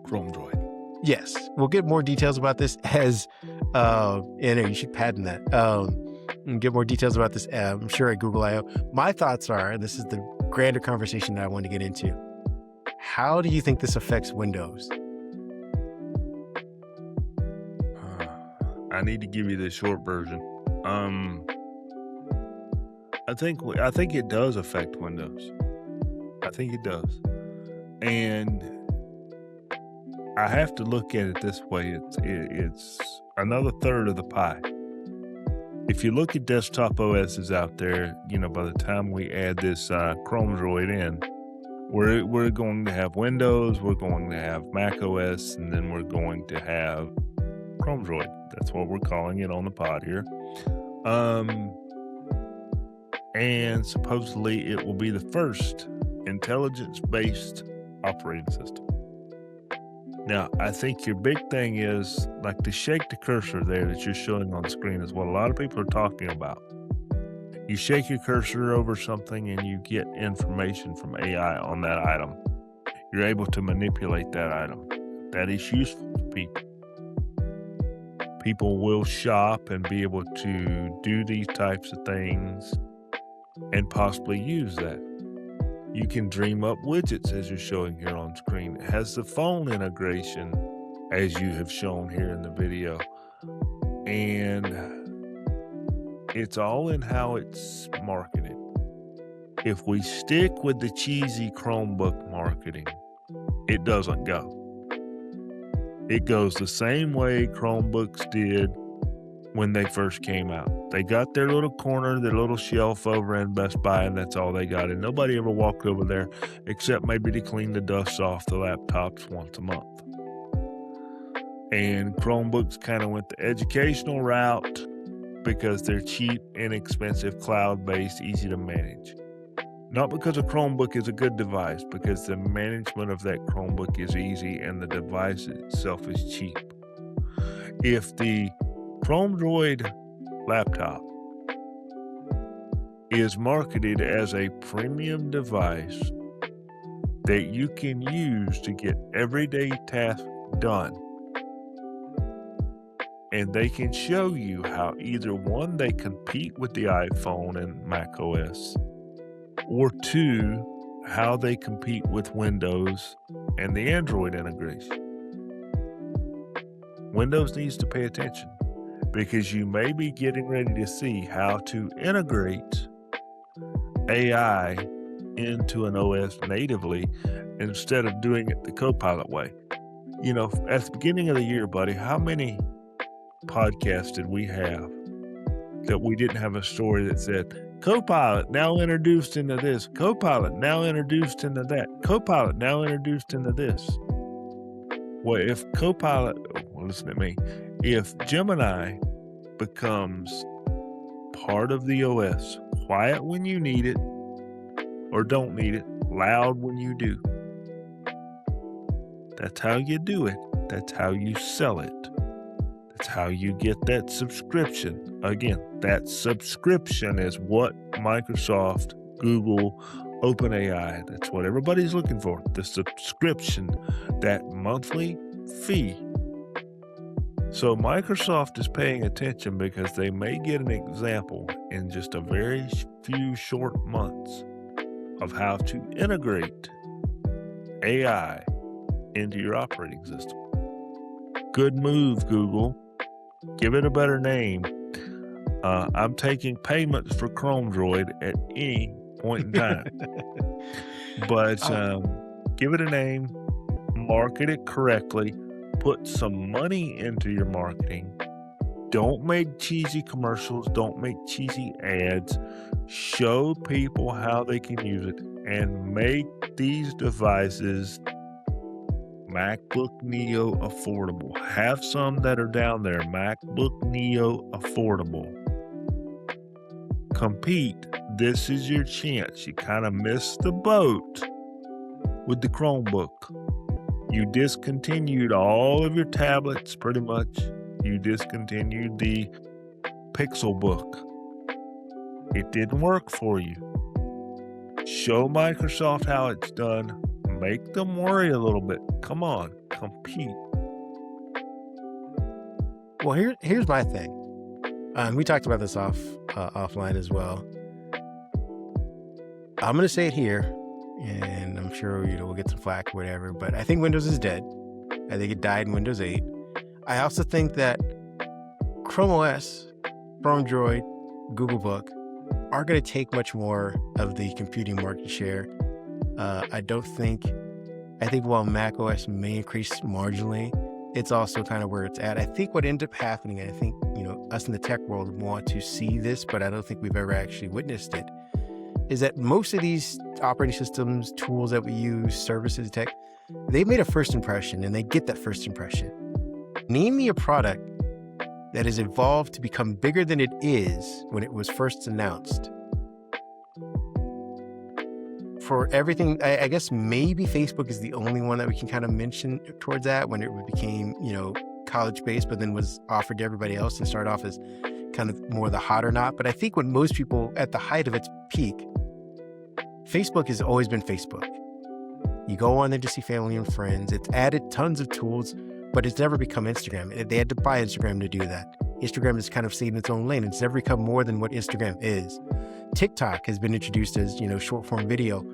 Chrome Droid. Yes, we'll get more details about this as, you should patent that. And get more details about this, I'm sure, at Google I/O. My thoughts are, and this is the grander conversation that I want to get into, how do you think this affects Windows? I need to give you the short version. I think it does affect Windows. I think it does. And I have to look at it this way. It's another third of the pie. If you look at desktop OSs out there, by the time we add this Chrome Droid in, we're going to have Windows, we're going to have Mac OS, and then we're going to have Chrome Droid. That's what we're calling it on the pod here. And supposedly it will be the first intelligence-based operating system. Now, I think your big thing is, like, to shake the cursor there that you're showing on screen is what a lot of people are talking about. You shake your cursor over something and you get information from AI on that item. You're able to manipulate that item. That is useful to people. People will shop and be able to do these types of things and possibly use that. You can dream up widgets as you're showing here on screen. It has the phone integration as you have shown here in the video. And it's all in how it's marketed. If we stick with the cheesy Chromebook marketing, it doesn't go. It goes the same way Chromebooks did when they first came out. They got their little corner, their little shelf over in Best Buy, and that's all they got. And nobody ever walked over there except maybe to clean the dust off the laptops once a month. And Chromebooks kind of went the educational route because they're cheap, inexpensive, cloud-based, easy to manage. Not because a Chromebook is a good device, because the management of that Chromebook is easy and the device itself is cheap. If the Chrome Droid laptop is marketed as a premium device that you can use to get everyday tasks done, and they can show you how either one, they compete with the iPhone and Mac OS, or two, how they compete with Windows and the Android integration. Windows needs to pay attention, because you may be getting ready to see how to integrate AI into an OS natively instead of doing it the Copilot way. At the beginning of the year, buddy, how many podcasts did we have that we didn't have a story that said, Copilot now introduced into this, Copilot now introduced into that, Copilot now introduced into this? Well, if Copilot, listen to me, if Gemini becomes part of the OS, quiet when you need it or don't need it, loud when you do, that's how you do it. That's how you sell it. That's how you get that subscription. Again, that subscription is what Microsoft, Google, OpenAI, that's what everybody's looking for. The subscription, that monthly fee. So Microsoft is paying attention because they may get an example in just a very few short months of how to integrate AI into your operating system. Good move, Google. Give it a better name. I'm taking payments for Chrome Droid at any point in time. But give it a name, market it correctly, put some money into your marketing. Don't make cheesy commercials. Don't make cheesy ads. Show people how they can use it and make these devices MacBook Neo affordable. Have some that are down there, MacBook Neo affordable. Compete. This is your chance. You kind of missed the boat with the Chromebook. You discontinued all of your tablets, pretty much. You discontinued the Pixel book. It didn't work for you. Show Microsoft how it's done. Make them worry a little bit. Come on, compete. Well, here's my thing. We talked about this offline as well. I'm going to say it here, and I'm sure we'll get some flack or whatever, but I think Windows is dead. I think it died in Windows 8. I also think that Chrome OS, Chrome Droid, Googlebook are going to take much more of the computing market share. I think while Mac OS may increase marginally, it's also kind of where it's at. I think what ended up happening, and I think, us in the tech world want to see this, but I don't think we've ever actually witnessed it, is that most of these operating systems, tools that we use, services, tech, they made a first impression and they get that first impression. Name me a product that has evolved to become bigger than it is when it was first announced. For everything, I guess maybe Facebook is the only one that we can kind of mention towards that, when it became, college-based, but then was offered to everybody else and started off as kind of more the hot or not. But I think when most people, at the height of its peak, Facebook has always been Facebook. You go on there to see family and friends. It's added tons of tools, but it's never become Instagram. They had to buy Instagram to do that. Instagram has kind of stayed in its own lane. It's never become more than what Instagram is. TikTok has been introduced as, short form video.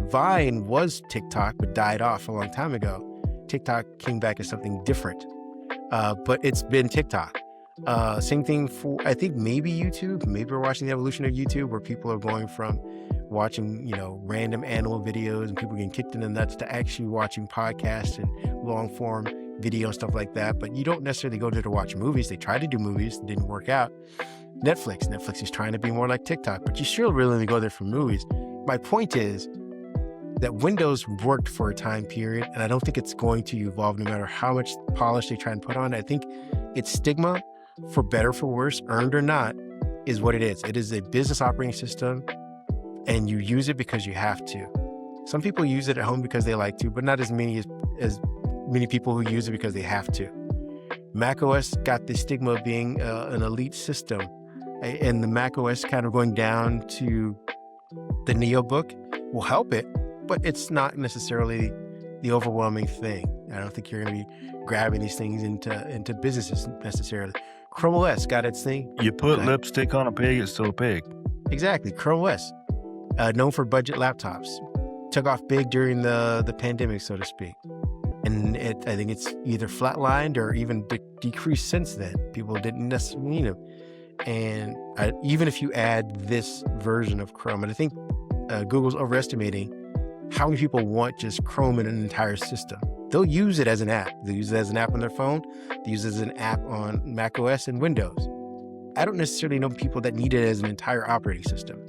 Vine was TikTok, but died off a long time ago. TikTok came back as something different, but it's been TikTok. Same thing for, I think, maybe YouTube. Maybe we're watching the evolution of YouTube, where people are going from watching, random animal videos and people getting kicked in the nuts to actually watching podcasts and long form video and stuff like that. But you don't necessarily go there to watch movies. They tried to do movies, it didn't work out. Netflix is trying to be more like TikTok, but you still really only go there for movies. My point is that Windows worked for a time period, and I don't think it's going to evolve no matter how much polish they try and put on it. I think its stigma, for better, for worse, earned or not, is what it is. It is a business operating system, and you use it because you have to. Some people use it at home because they like to, but not as many people who use it because they have to. Mac OS got the stigma of being an elite system, and the Mac OS kind of going down to the Neo book will help it, but it's not necessarily the overwhelming thing. I don't think you're going to be grabbing these things into businesses necessarily. Chrome OS got its thing. You put lipstick on a pig, it's still a pig. Exactly. Chrome OS, known for budget laptops, took off big during the pandemic, so to speak. And I think it's either flatlined or even decreased since then. People didn't necessarily need them. And even if you add this version of Chrome, and I think Google's overestimating how many people want just Chrome in an entire system. They'll use it as an app. They'll use it as an app on their phone. They use it as an app on Mac OS and Windows. I don't necessarily know people that need it as an entire operating system.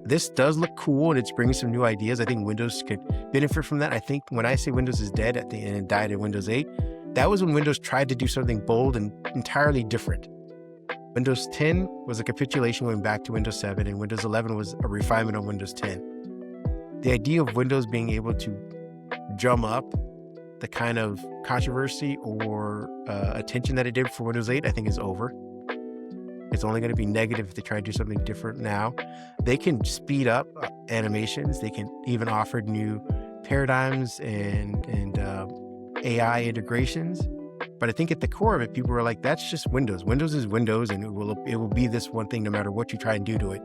This does look cool, and it's bringing some new ideas. I think Windows could benefit from that. I think when I say Windows is dead and it died in Windows 8, that was when Windows tried to do something bold and entirely different. Windows 10 was a capitulation going back to Windows 7, and Windows 11 was a refinement on Windows 10. The idea of Windows being able to drum up the kind of controversy or attention that it did for Windows 8, I think is over. It's only going to be negative if they try to do something different now. They can speed up animations. They can even offer new paradigms and AI integrations. But I think at the core of it, people are like, that's just Windows. Windows is Windows, and it will be this one thing no matter what you try and do to it.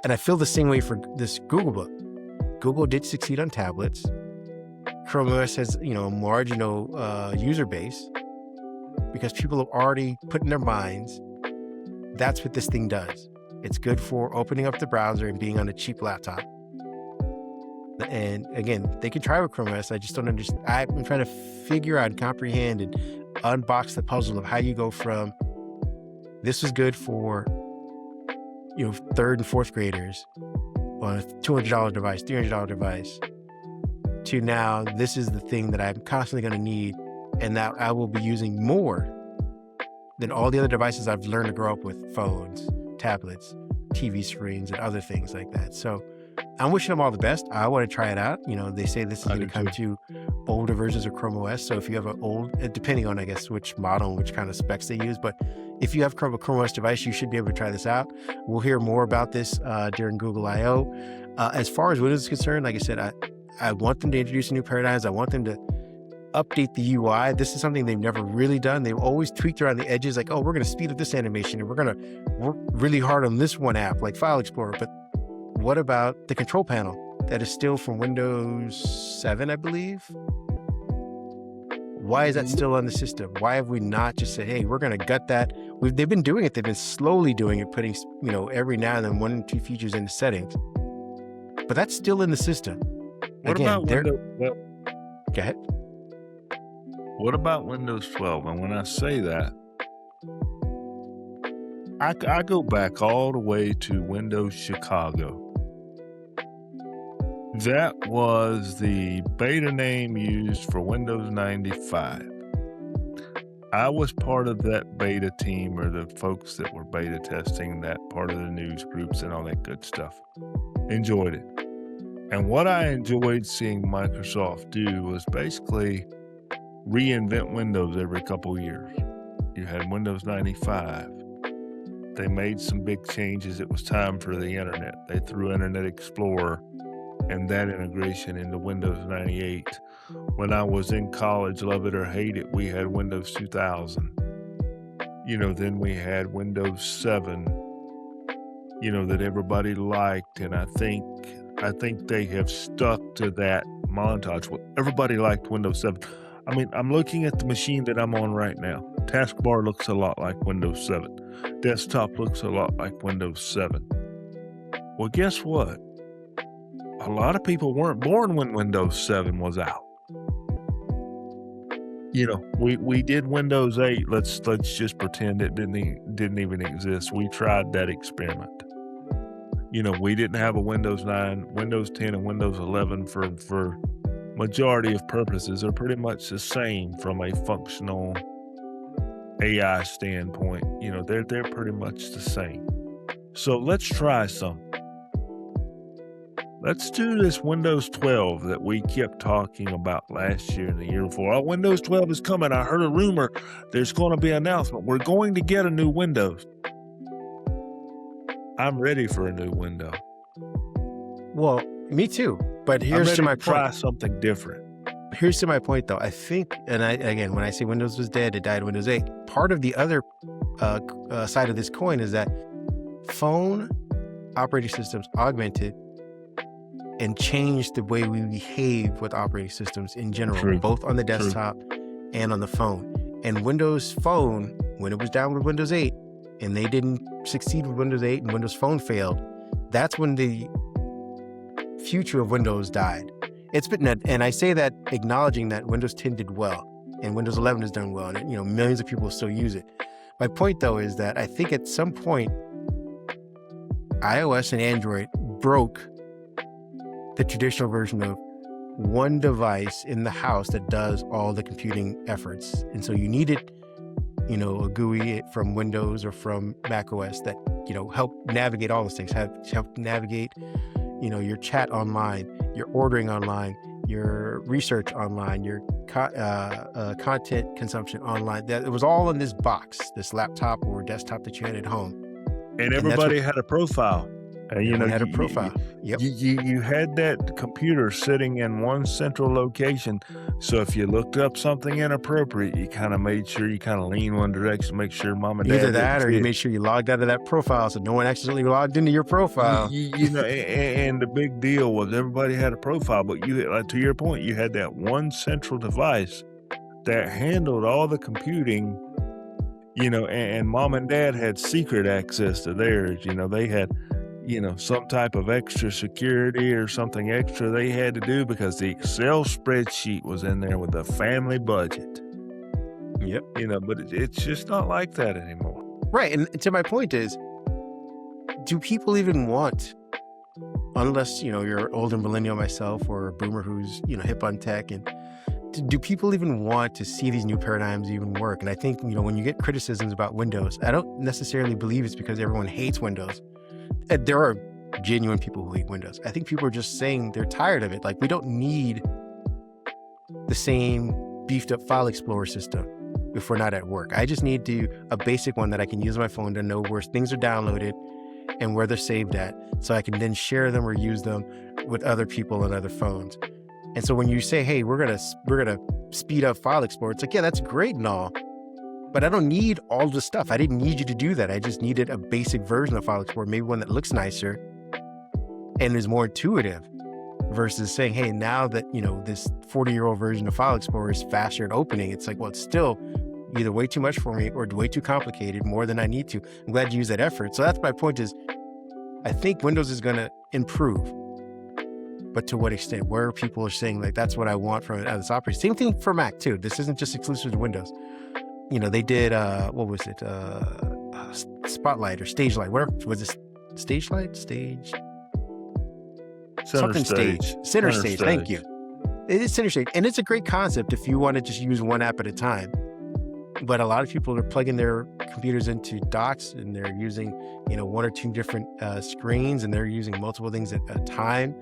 And I feel the same way for this Googlebook. Google did succeed on tablets. Chrome OS has, a marginal user base because people have already put in their minds that's what this thing does. It's good for opening up the browser and being on a cheap laptop. And again, they can try with Chrome OS. I just don't understand. I'm trying to figure out, comprehend, and unbox the puzzle of how you go from this was good for third and fourth graders on a $200 device, $300 device, to now this is the thing that I'm constantly going to need, and that I will be using more than all the other devices I've learned to grow up with: phones, tablets, TV screens, and other things like that. So I'm wishing them all the best. I want to try it out. They say this is going to come to older older versions of Chrome OS. So if you have an old, depending on, I guess, which model and which kind of specs they use, but if you have a Chrome OS device, you should be able to try this out. We'll hear more about this during Google I/O. As far as Windows is concerned, like I said, I want them to introduce new paradigms. I want them to update the UI. This is something they've never really done. They've always tweaked around the edges, like, oh, we're going to speed up this animation and we're going to work really hard on this one app, like File Explorer. But what about the control panel that is still from Windows 7, I believe? Why is that still on the system? Why have we not just said, hey, we're going to gut that? They've been doing it. They've been slowly doing it, putting, every now and then 1 or 2 features into settings. But that's still in the system. What about Windows 12? Go ahead. What about Windows 12? And when I say that, I go back all the way to Windows Chicago. That was the beta name used for Windows 95. I was part of that beta team, or the folks that were beta testing that, part of the news groups and all that good stuff. Enjoyed it. And what I enjoyed seeing Microsoft do was basically reinvent Windows every couple years. You had Windows 95. They made some big changes. It was time for the internet. They threw Internet Explorer and that integration into Windows 98. When I was in college, love it or hate it, we had Windows 2000. Then we had Windows 7, that everybody liked. And I think they have stuck to that montage. Everybody liked Windows 7. I mean, I'm looking at the machine that I'm on right now. Taskbar looks a lot like Windows 7. Desktop looks a lot like Windows 7. Well, guess what? A lot of people weren't born when Windows 7 was out. We did Windows 8. Let's just pretend it didn't even exist. We tried that experiment. We didn't have a Windows 9, Windows 10, and Windows 11 for majority of purposes are pretty much the same from a functional AI standpoint. They're pretty much the same. So let's try some. Let's do this Windows 12 that we kept talking about last year and the year before. Oh, Windows 12 is coming. I heard a rumor there's going to be an announcement. We're going to get a new Windows. I'm ready for a new window. Well, me too. But here's to my point. Try something different. Here's to my point, though. I think, again, when I say Windows was dead, it died Windows 8. Part of the other side of this coin is that phone operating systems augmented and changed the way we behave with operating systems in general, True. both on the desktop and on the phone. And Windows Phone, when it was down with Windows 8, and they didn't succeed with Windows 8 and Windows Phone failed, that's when the future of Windows died. It's been, and I say that acknowledging that Windows 10 did well and Windows 11 has done well, and millions of people still use it. My point, though, is that I think at some point iOS and Android broke the traditional version of one device in the house that does all the computing efforts. And so you needed, a GUI from Windows or from Mac OS that, help navigate all those things, help navigate, your chat online, your ordering online, your research online, your content consumption online. That it was all in this box, this laptop or desktop that you had at home. And everybody had a profile. Had a profile. Yep. You had that computer sitting in one central location. So if you looked up something inappropriate, you kind of made sure you kind of lean one direction, make sure mom and dad. Either that, or you made sure you logged out of that profile so no one accidentally logged into your profile. And the big deal was everybody had a profile, but to your point, you had that one central device that handled all the computing. And mom and dad had secret access to theirs. They had some type of extra security or something extra they had to do because the Excel spreadsheet was in there with the family budget. Yep. But it's just not like that anymore. Right. And to my point is, do people even want, unless, you're an older millennial myself or a boomer who's, hip on tech, and do people even want to see these new paradigms even work? And I think, when you get criticisms about Windows, I don't necessarily believe it's because everyone hates Windows. There are genuine people who hate Windows. I think people are just saying they're tired of it. Like, we don't need the same beefed up file explorer system if we're not at work. I just need a basic one that I can use on my phone to know where things are downloaded and where they're saved at, so I can then share them or use them with other people on other phones. And so when you say, hey, we're gonna speed up file explorer, it's like, yeah, that's great and all, but I don't need all the stuff. I didn't need you to do that. I just needed a basic version of file explorer, maybe one that looks nicer and is more intuitive, versus saying, hey, now that, this 40-year-old version of file explorer is faster at opening, it's like, well, it's still either way too much for me or way too complicated, more than I need to. I'm glad you use that effort. So that's my point is, I think Windows is going to improve, but to what extent? Where people are saying, like, that's what I want from this operating. Same thing for Mac too. This isn't just exclusive to Windows. They did, what was it? Spotlight or Stage Light, whatever. Was it Stage Light? Stage? Center stage. Center stage. Thank you. It is center stage. And it's a great concept if you want to just use one app at a time. But a lot of people are plugging their computers into docks and they're using, one or two different screens, and they're using multiple things at a time.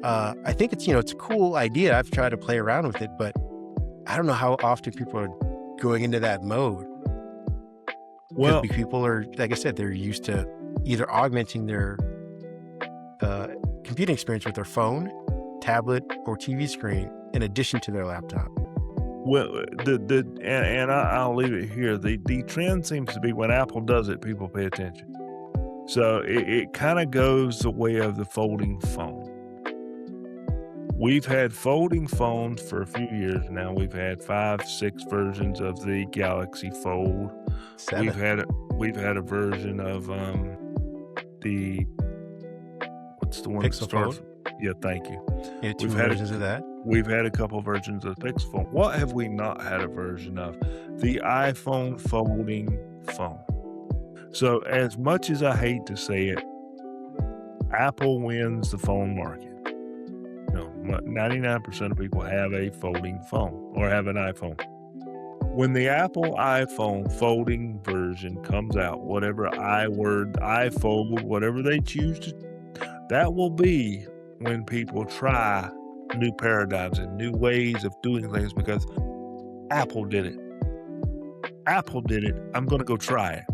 I think it's a cool idea. I've tried to play around with it, but I don't know how often people are going into that mode. Well, people are, like I said, they're used to either augmenting their computing experience with their phone, tablet, or TV screen in addition to their laptop. Well, I'll leave it here. The trend seems to be when Apple does it, people pay attention. So it kind of goes the way of the folding phone. We've had folding phones for a few years now. We've had 5, 6 versions of the Galaxy Fold. 7. We've had a version of the what's the one Pixel that starts? Fold? Yeah, thank you. Yeah, two versions of that. We've had a couple versions of the Pixel phone. What have we not had a version of? The iPhone folding phone. So as much as I hate to say it, Apple wins the phone market. 99% of people have a folding phone or have an iPhone. When the Apple iPhone folding version comes out, whatever iFold, whatever they choose to, that will be when people try new paradigms and new ways of doing things, because Apple did it. Apple did it. I'm going to go try it.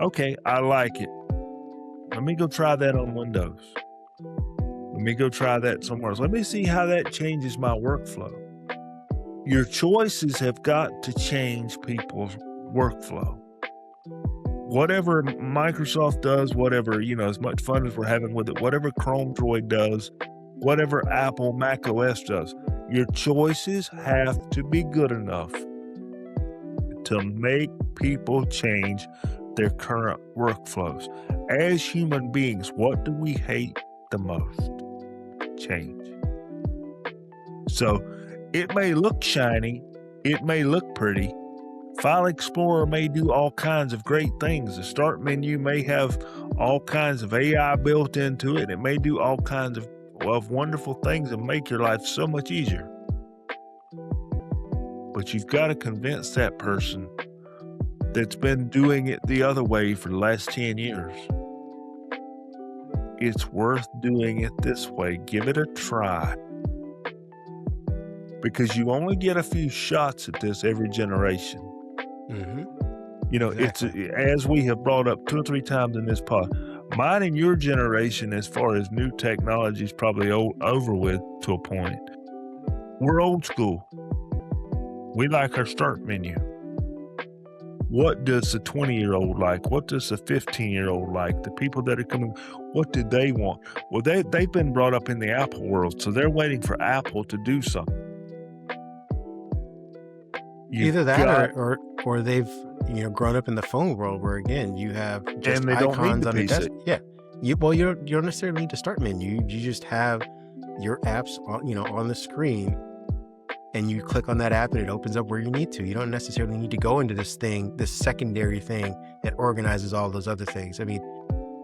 Okay, I like it. Let me go try that on Windows. Let me go try that somewhere else. Let me see how that changes my workflow. Your choices have got to change people's workflow. Whatever Microsoft does, whatever, as much fun as we're having with it, whatever Chrome Droid does, whatever Apple Mac OS does, your choices have to be good enough to make people change their current workflows. As human beings, what do we hate the most? Change. So it may look shiny, it may look pretty. File Explorer may do all kinds of great things. The start menu may have all kinds of AI built into it. It may do all kinds of wonderful things and make your life so much easier. But you've got to convince that person that's been doing it the other way for the last 10 years. It's worth doing it this way. Give it a try. Because you only get a few shots at this every generation. Mm-hmm. Exactly. It's as we have brought up 2 or 3 times in this pod, mine and your generation, as far as new technology, is probably over with to a point. We're old school. We like our start menu. What does the 20-year-old like? What does the 15-year-old like? The people that are coming, what do they want? Well, they've been brought up in the Apple world, so they're waiting for Apple to do something. Either that or they've grown up in the phone world, where again you have just and they icons don't need to on the piece desk. it. Yeah, you don't necessarily need to start menu. You just have your apps on the screen, and you click on that app and it opens up where you need to. You don't necessarily need to go into this secondary thing that organizes all those other things. I mean,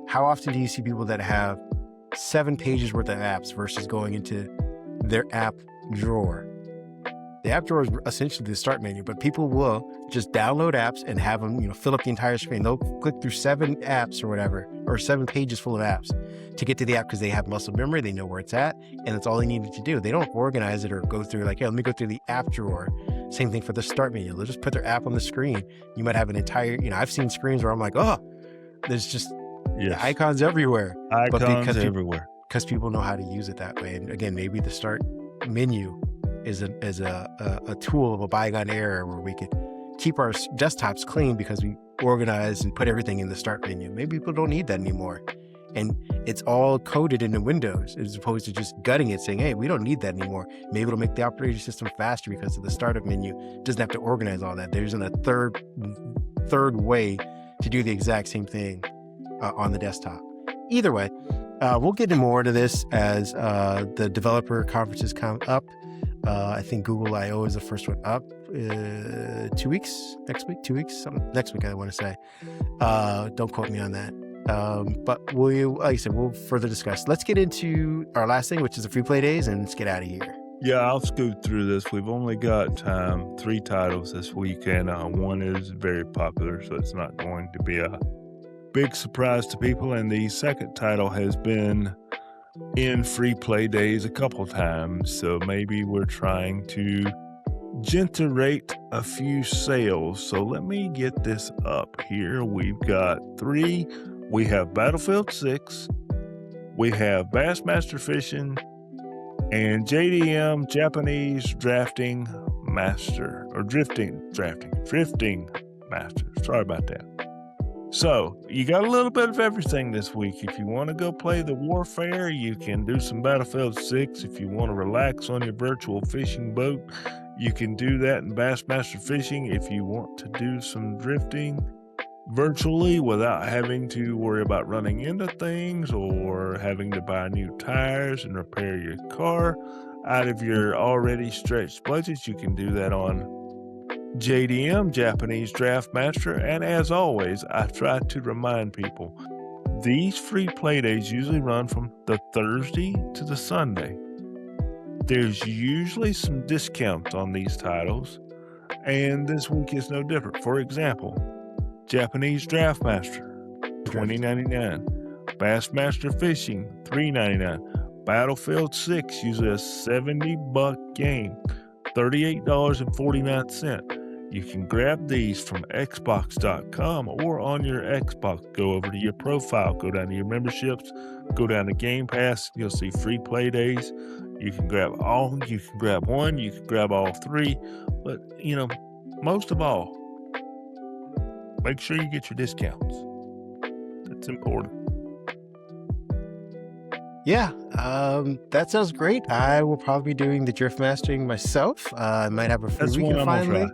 how often do you see people that have 7 pages worth of apps versus going into their app drawer The app drawer is essentially the start menu, but people will just download apps and have them, fill up the entire screen. They'll click through 7 apps or whatever, or 7 pages full of apps to get to the app because they have muscle memory. They know where it's at, and that's all they needed to do. They don't organize it or go through like, let me go through the app drawer. Same thing for the start menu. They'll just put their app on the screen. You might have an entire, I've seen screens where I'm like, oh, there's just icons everywhere. Icons everywhere. Because people know how to use it that way. And again, maybe the start menu is a tool of a bygone era where we could keep our desktops clean because we organize and put everything in the start menu. Maybe people don't need that anymore. And it's all coded into Windows as opposed to just gutting it, saying, hey, we don't need that anymore. Maybe it'll make the operating system faster because of the startup menu. It doesn't have to organize all that. There's a third way to do the exact same thing on the desktop. Either way, we'll get into more into this as the developer conferences come up. I think Google I/O is the first one up. 2 weeks next week, 2 weeks, next week I want to say. Don't quote me on that. But like I said, we'll further discuss. Let's get into our last thing, which is the free play days, and let's get out of here. Yeah, I'll scoot through this. We've only got 3 titles this weekend. One is very popular, so it's not going to be a big surprise to people. And the second title has been in free play days a couple times, so maybe we're trying to generate a few sales. So let me get this up here. We've got 3. We have Battlefield 6, we have Bassmaster Fishing, and JDM Japanese Drafting Master, or Drifting Master. Sorry about that. So you got a little bit of everything this week. If you want to go play the Warfare, you can do some Battlefield 6. If you want to relax on your virtual fishing boat, you can do that in Bassmaster Fishing. If you want to do some drifting virtually without having to worry about running into things or having to buy new tires and repair your car out of your already stretched budgets, you can do that on JDM, Japanese Draft Master. And as always, I try to remind people, these free play days usually run from the Thursday to the Sunday. There's usually some discounts on these titles, and this week is no different. For example, Japanese Draft Master, $20.99. Bassmaster Fishing, $3.99. Battlefield 6, usually a $70 game, $38.49. You can grab these from Xbox.com or on your Xbox. Go over to your profile, go down to your memberships, go down to Game Pass. You'll see free play days. You can grab all, you can grab one, you can grab all 3. But, most of all, make sure you get your discounts. That's important. Yeah, that sounds great. I will probably be doing the drift mastering myself. I might have a free weekend finally.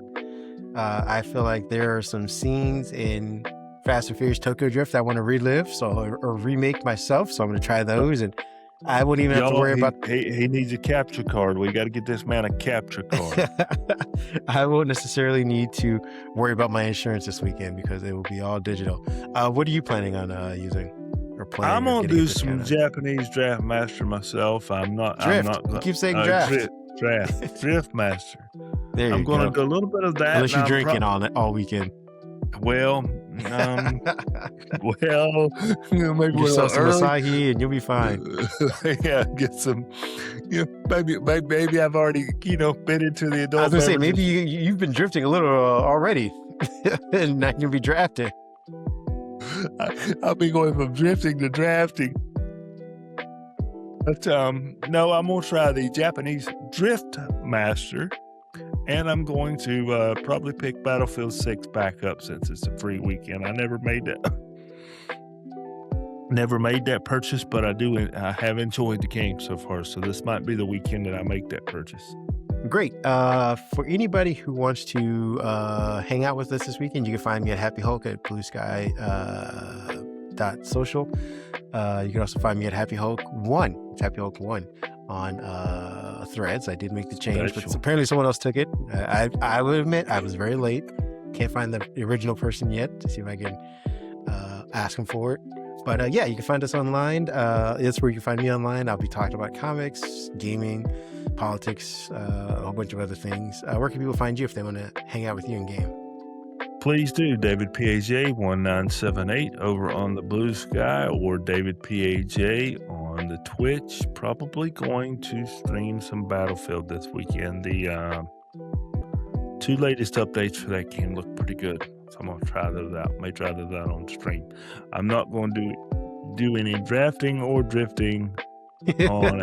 I feel like there are some scenes in Fast and Furious Tokyo Drift I want to relive, or remake myself. So I'm going to try those, and I wouldn't even have to worry about. He needs a capture card. We got to get this man a capture card. I won't necessarily need to worry about my insurance this weekend because it will be all digital. What are you planning on using? I'm gonna do some Japanese Draft Master myself. I'm not. You keep saying draft. Drift Master. There I'm going to do a little bit of that. Unless you're drinking on it all weekend. Well, maybe get yourself some Asahi and you'll be fine. Yeah, get some. Maybe I've already been into the adult. I was gonna say maybe you've been drifting a little already, and now you'll be drafting. I'll be going from drifting to drafting. But no, I'm going to try the Japanese Drift Master, and I'm going to probably pick Battlefield 6 back up since it's a free weekend. I never made that purchase, but I have enjoyed the game so far, so this might be the weekend that I make that purchase. Great. For anybody who wants to hang out with us this weekend, you can find me at Happy Hulk at bluesky.social. You can also find me at Happy Hulk 1. It's Happy Hulk 1 on Threads. I did make the change, but apparently someone else took it. I will admit I was very late. Can't find the original person yet to see if I can ask him for it. But yeah, you can find us online. That's where you can find me online. I'll be talking about comics, gaming, politics, a whole bunch of other things. Where can people find you if they want to hang out with you in game? Please do, David PAJ 1978 over on the Blue Sky, or David PAJ on the Twitch. Probably going to stream some Battlefield this weekend. The 2 latest updates for that game look pretty good, so I'm gonna try those out. May try those out on stream. I'm not going to do any drafting or drifting on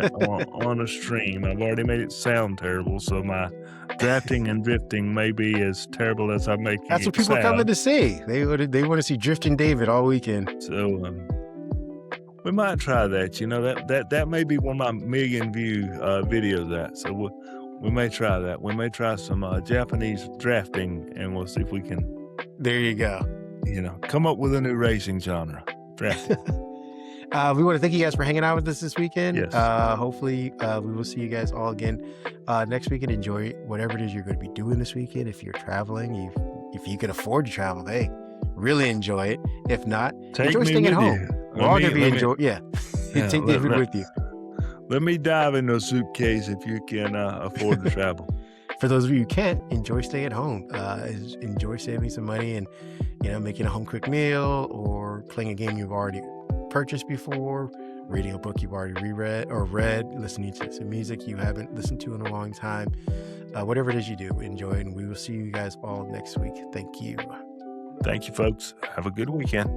a stream. I've already made it sound terrible, so my drafting and drifting may be as terrible as I'm making That's it what people are coming sound. to see. They want to see Drifting David all weekend. So we might try that. You know, that may be one of my million view videos. That so we may try that. We may try some Japanese drafting, and we'll see if we can, There you go. you know, come up with a new racing genre. Drafting. We want to thank you guys for hanging out with us this weekend. Yes. Hopefully, we will see you guys all again next weekend. Enjoy whatever it is you're going to be doing this weekend. If you're traveling, if you can afford to travel, hey, really enjoy it. If not, Take enjoy me staying at with home. you. We're all going to be enjoying. Yeah, Yeah, take David with you. Let me dive in a suitcase if you can afford to travel. For those of you who can't, enjoy staying at home. Enjoy saving some money and making a home cooked meal, or playing a game you've already purchased before, reading a book you've already reread or read, listening to some music you haven't listened to in a long time. Whatever it is you do, enjoy it, and we will see you guys all next week. Thank you. Thank you, folks. Have a good weekend.